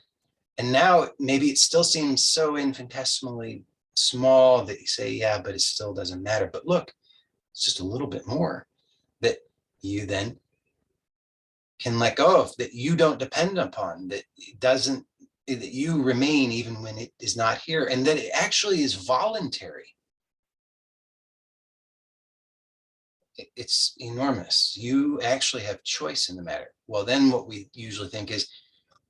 Speaker 1: And now maybe it still seems so infinitesimally small that you say, yeah, but it still doesn't matter. But look, it's just a little bit more that you then can let go of, that you don't depend upon, that it doesn't, that you remain even when it is not here, and that it actually is voluntary. It's enormous. You actually have choice in the matter. Well, then what we usually think is,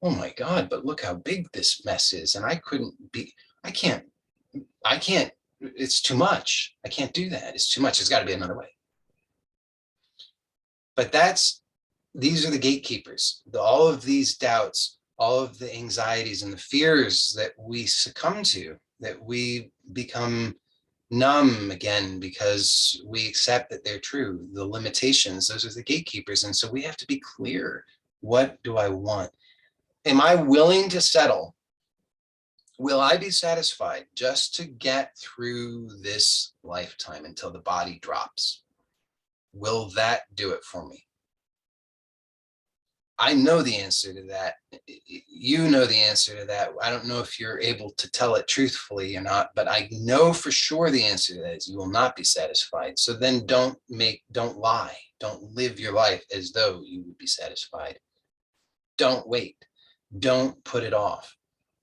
Speaker 1: oh my God, but look how big this mess is. And I can't, it's too much. I can't do that. It's too much. It's got to be another way. But these are the gatekeepers. All of these doubts, all of the anxieties and the fears that we succumb to, that we become numb again because we accept that they're true. The limitations, those are the gatekeepers. And so we have to be clear. What do I want? Am I willing to settle? Will I be satisfied just to get through this lifetime until the body drops? Will that do it for me? I know the answer to that. You know the answer to that. I don't know if you're able to tell it truthfully or not, but I know for sure the answer to that is you will not be satisfied. So then don't lie. Don't live your life as though you would be satisfied. Don't wait. Don't put it off.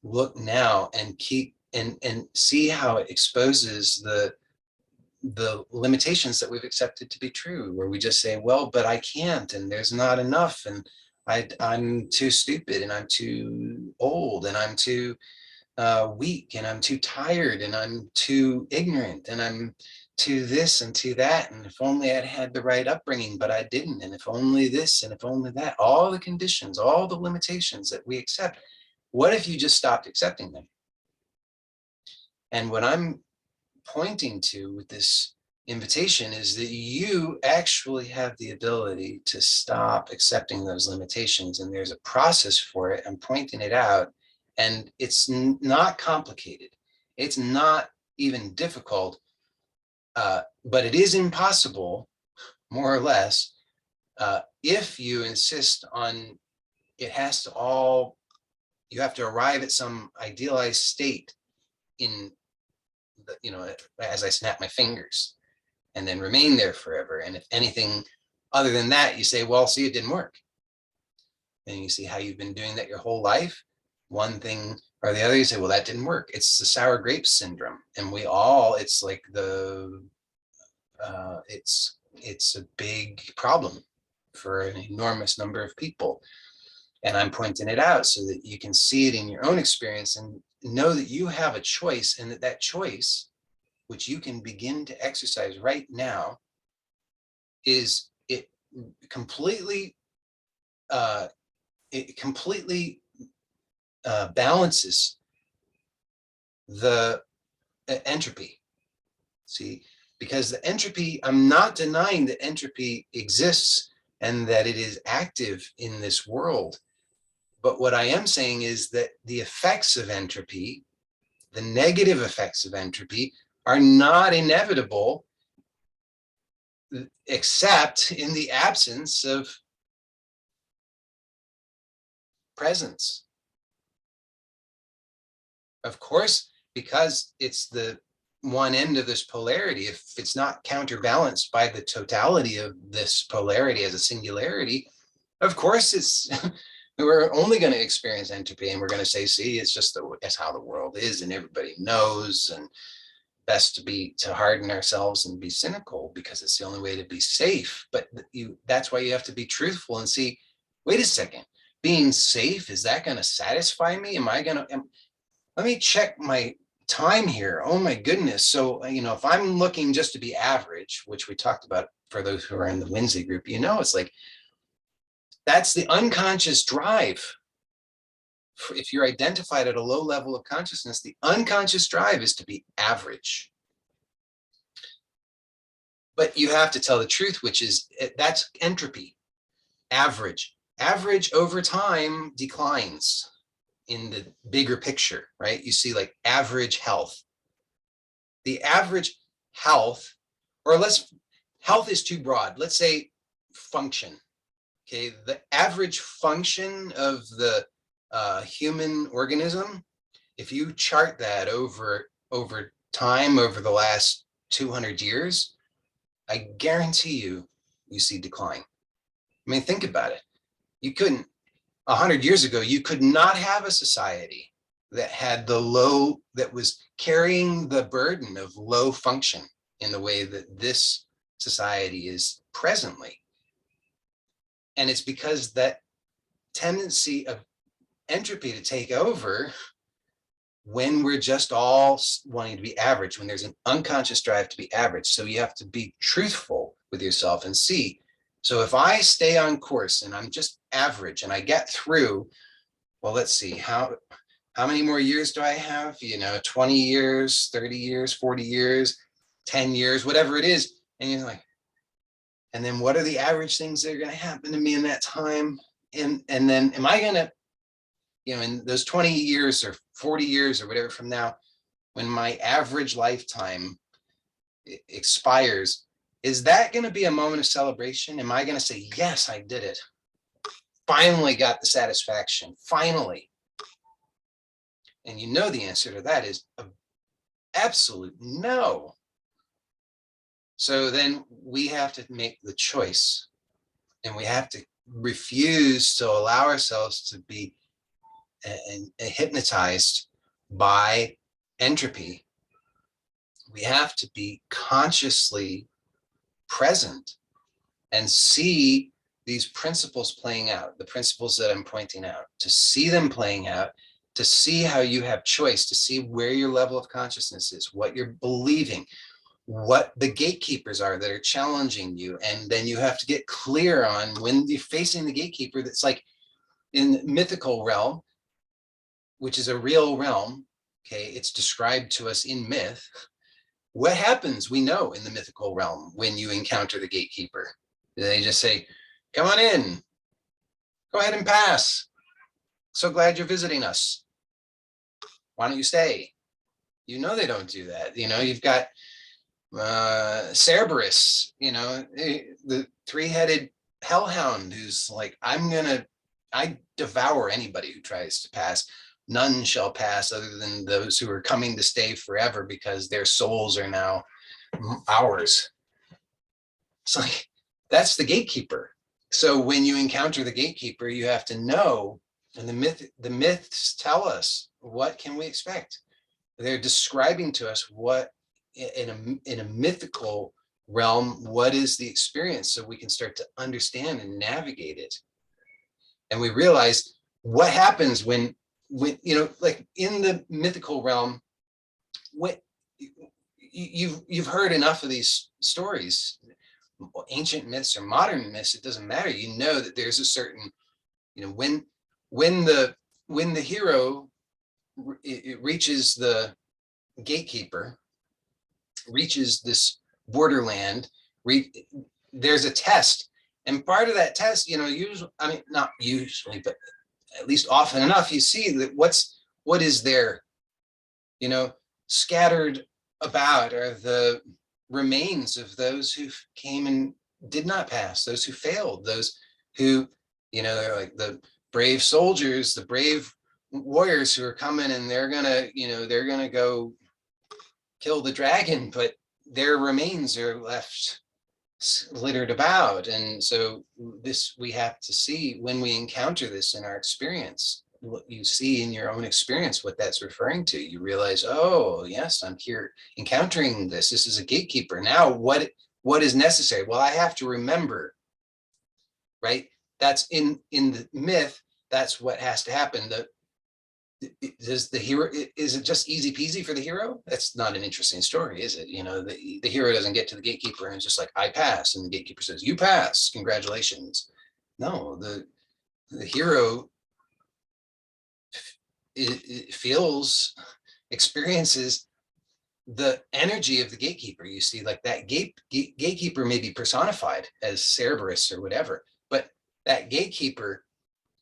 Speaker 1: Look now and keep and see how it exposes the limitations that we've accepted to be true, where we just say, well, but I can't, and there's not enough, and I'm too stupid, and I'm too old, and I'm too weak, and I'm too tired, and I'm too ignorant, and I'm too this and to that, and if only I'd had the right upbringing, but I didn't, and if only this, and if only that, all the conditions, all the limitations that we accept. What if you just stopped accepting them? And what I'm pointing to with this invitation is that you actually have the ability to stop accepting those limitations, and there's a process for it. I'm pointing it out, and it's not complicated. It's not even difficult, but it is impossible, more or less, if you insist on it has to all, you have to arrive at some idealized state in as I snap my fingers and then remain there forever. And if anything other than that, you say, well, see, it didn't work. And you see how you've been doing that your whole life, one thing or the other, you say, well, that didn't work. It's the sour grapes syndrome. And it's like it's a big problem for an enormous number of people. And I'm pointing it out so that you can see it in your own experience and know that you have a choice, and that choice, which you can begin to exercise right now, is it completely balances the entropy. See, because the entropy, I'm not denying that entropy exists and that it is active in this world. But what I am saying is that the effects of entropy, the negative effects of entropy, are not inevitable except in the absence of presence. Of course, because it's the one end of this polarity, if it's not counterbalanced by the totality of this polarity as a singularity, of course it's we're only going to experience entropy, and we're going to say, see, it's just that's how the world is, and everybody knows, and best to harden ourselves and be cynical because it's the only way to be safe. But that's why you have to be truthful and see, wait a second, being safe, is that going to satisfy me? Let me check my time here. Oh my goodness. So, if I'm looking just to be average, which we talked about for those who are in the Wednesday group, it's like, that's the unconscious drive. If you're identified at a low level of consciousness, the unconscious drive is to be average. But you have to tell the truth, which is, that's entropy. Average over time declines in the bigger picture, right? You see, like, average health. The average health, health is too broad. Let's say function. Okay, the average function of the human organism, if you chart that over time, over the last 200 years, I guarantee you see decline. I mean, think about it. 100 years ago, you could not have a society that was carrying the burden of low function in the way that this society is presently. And it's because that tendency of entropy to take over when we're just all wanting to be average, when there's an unconscious drive to be average. So you have to be truthful with yourself and see. So if I stay on course and I'm just average and I get through, well, let's see, how many more years do I have? 20 years, 30 years, 40 years, 10 years, whatever it is. And you're like, and then what are the average things that are going to happen to me in that time? And then am I going to, in those 20 years or 40 years or whatever from now, when my average lifetime expires, is that going to be a moment of celebration? Am I going to say, yes, I did it? Finally got the satisfaction, finally. And the answer to that is an absolute no. So then we have to make the choice, and we have to refuse to allow ourselves to be hypnotized by entropy. We have to be consciously present and see these principles playing out, the principles that I'm pointing out, to see them playing out, to see how you have choice, to see where your level of consciousness is, what you're believing, what the gatekeepers are that are challenging you. And then you have to get clear on when you're facing the gatekeeper that's like in the mythical realm, which is a real realm. Okay, it's described to us in myth. What happens, we know, in the mythical realm when you encounter the gatekeeper? They just say, come on in, go ahead and pass. So glad you're visiting us. Why don't you stay? They don't do that. You've got Cerberus, the three-headed hellhound, who's like, I devour anybody who tries to pass. None shall pass other than those who are coming to stay forever, because their souls are now ours. It's like, that's the gatekeeper. So when you encounter the gatekeeper, you have to know, and the myths tell us, what can we expect? They're describing to us what in a mythical realm, what is the experience, so we can start to understand and navigate it. And we realize what happens when like in the mythical realm, what you've heard enough of these stories, ancient myths or modern myths, it doesn't matter. That there's a certain, when the hero reaches the gatekeeper, reaches this borderland, there's a test. And part of that test, usually, not usually, but at least often enough, you see that what is there, scattered about are the remains of those who came and did not pass, those who failed, those who, they're like the brave soldiers, the brave warriors who are coming, and they're gonna go kill the dragon, but their remains are left littered about. And so we have to see, when we encounter this in our experience, what you see in your own experience, what that's referring to. You realize, oh, yes, I'm here encountering this. This is a gatekeeper. Now, what is necessary? Well, I have to remember, right? That's in the myth. That's what has to happen. Does the hero, is it just easy peasy for the hero? That's not an interesting story, is it? You know, the hero doesn't get to the gatekeeper and it's just like, I pass, and the gatekeeper says, you pass, congratulations. No, the hero it feels, experiences the energy of the gatekeeper. You see, like that gatekeeper may be personified as Cerberus or whatever, but that gatekeeper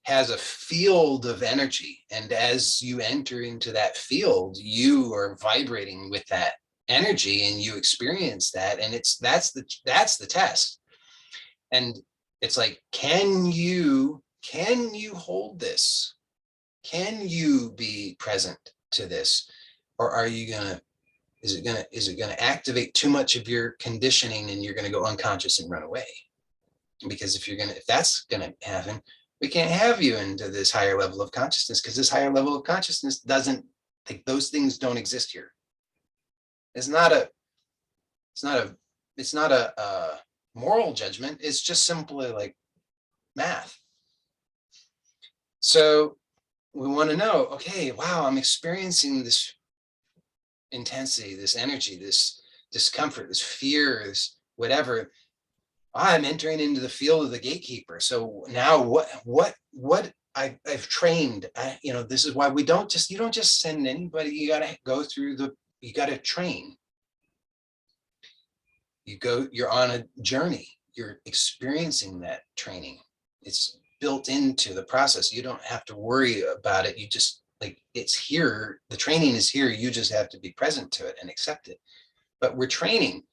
Speaker 1: has a field of energy, and as you enter into that field, you are vibrating with that energy and you experience that, and that's the test. And it's like, can you hold this? Can you be present to this? Or are you gonna, is it gonna activate too much of your conditioning and you're gonna go unconscious and run away? Because if that's gonna happen, we can't have you into this higher level of consciousness, because this higher level of consciousness doesn't, like, those things don't exist here. It's not a moral judgment. It's just simply like math. So we want to know, okay, wow, I'm experiencing this intensity, this energy, this discomfort, this fear, this whatever. I'm entering into the field of the gatekeeper. So now what I've trained, you know, this is why you don't just send anybody. You got to go through you got to train. You're on a journey. You're experiencing that training. It's built into the process. You don't have to worry about it. You just, like, it's here. The training is here. You just have to be present to it and accept it. But we're training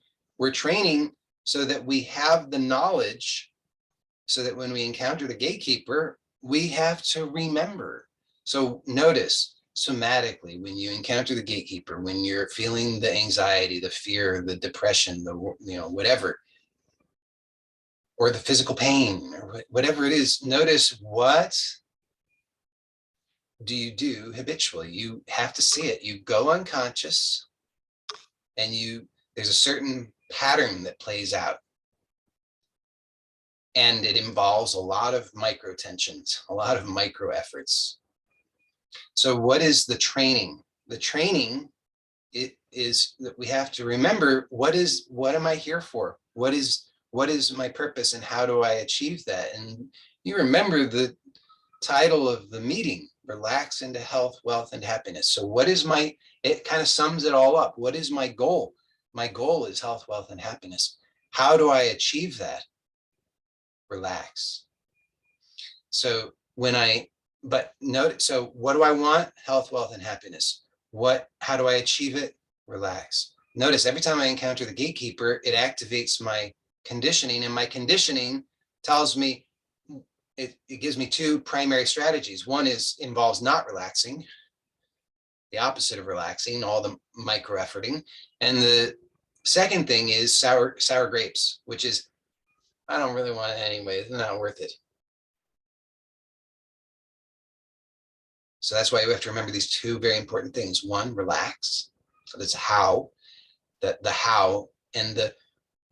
Speaker 1: so that we have the knowledge, so that when we encounter the gatekeeper, we have to remember. So notice somatically, when you encounter the gatekeeper, when you're feeling the anxiety, the fear, the depression, the, you know, whatever, or the physical pain, or whatever it is, notice, what do you do habitually? You have to see it. You go unconscious, and there's a certain pattern that plays out. And it involves a lot of micro tensions, a lot of micro efforts. So what is the training? The training, it is that we have to remember, what am I here for? What is my purpose, and how do I achieve that? And you remember the title of the meeting, Relax into Health, Wealth, and Happiness. So what is it kind of sums it all up. What is my goal? My goal is health, wealth, and happiness. How do I achieve that? Relax. So so what do I want? Health, wealth, and happiness. How do I achieve it? Relax. Notice every time I encounter the gatekeeper, it activates my conditioning, and my conditioning tells me, it gives me two primary strategies. One involves not relaxing, the opposite of relaxing, all the micro efforting. And the second thing is sour grapes, which is, I don't really want it anyway. It's not worth it. So that's why we have to remember these two very important things. One, relax. So that's how, the how, and the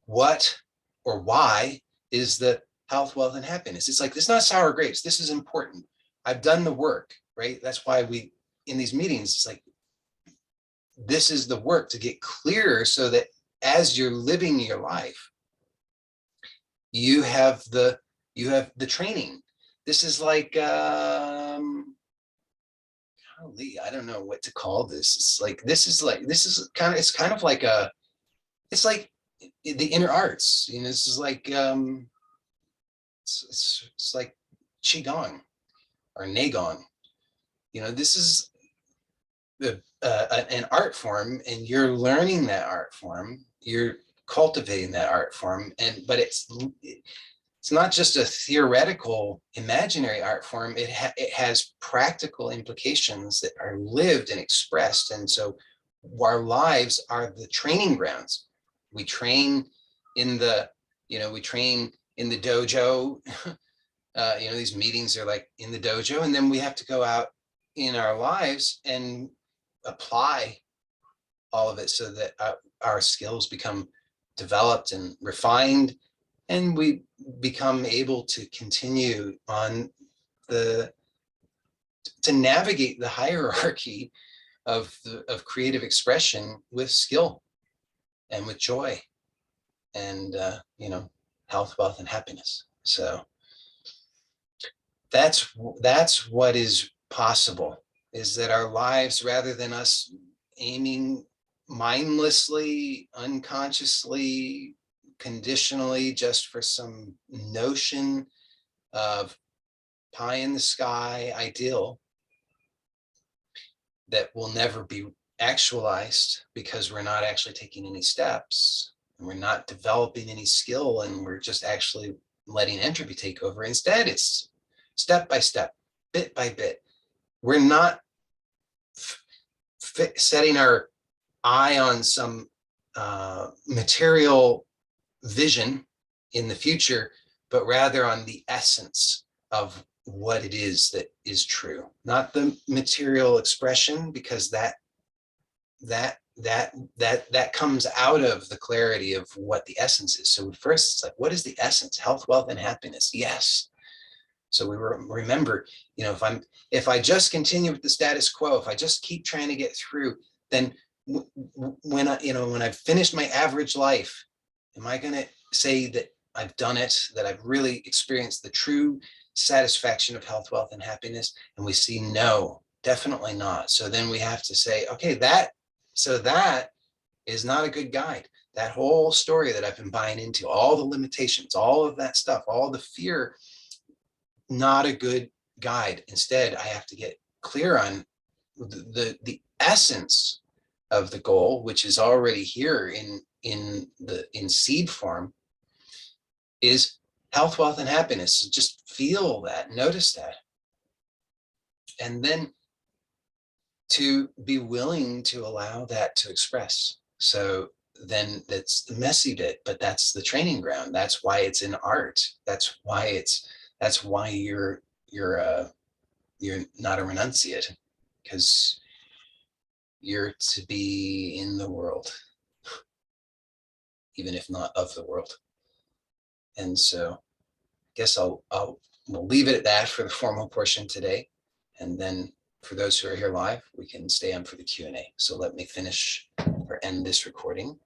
Speaker 1: what or why is the health, wealth, and happiness. It's like, this is not sour grapes. This is important. I've done the work, right? That's why in these meetings, it's like, this is the work to get clearer, so that as you're living your life, you have the training. This is like, golly, I don't know what to call this. It's kind of like it's like the inner arts. You know, this is like, it's like qigong or neigong. You know, this is an art form, and you're learning that art form. You're cultivating that art form, but it's not just a theoretical, imaginary art form. It has practical implications that are lived and expressed. And so our lives are the training grounds. We train in the dojo These meetings are like in the dojo, and then we have to go out in our lives and apply all of it so that our skills become developed and refined, and we become able to continue on to navigate the hierarchy of creative expression with skill and with joy and health, wealth, and happiness. So that's what is possible, is that our lives, rather than us aiming mindlessly, unconsciously, conditionally, just for some notion of pie in the sky ideal that will never be actualized because we're not actually taking any steps, and we're not developing any skill, and we're just actually letting entropy take over. Instead, it's step by step, bit by bit. We're not setting our eye on some material vision in the future, but rather on the essence of what it is that is true, not the material expression, because that comes out of the clarity of what the essence is. So first, it's like, what is the essence? Health, wealth, and happiness. Yes. So we remember, if I just continue with the status quo, if I just keep trying to get through, then when I've finished my average life, am I going to say that I've done it, that I've really experienced the true satisfaction of health, wealth, and happiness? And we see, no, definitely not. So then we have to say, okay, that is not a good guide. That whole story that I've been buying into, all the limitations, all of that stuff, all the fear, not a good guide. Instead, I have to get clear on the essence of the goal, which is already here in seed form, is health, wealth, and happiness. So just feel that, notice that, and then to be willing to allow that to express. So then that's the messy bit, but that's the training ground. That's why it's in art. That's why you're not a renunciate, because you're to be in the world, even if not of the world. And so I guess we'll leave it at that for the formal portion today. And then for those who are here live, we can stay on for the Q&A. So let me finish or end this recording.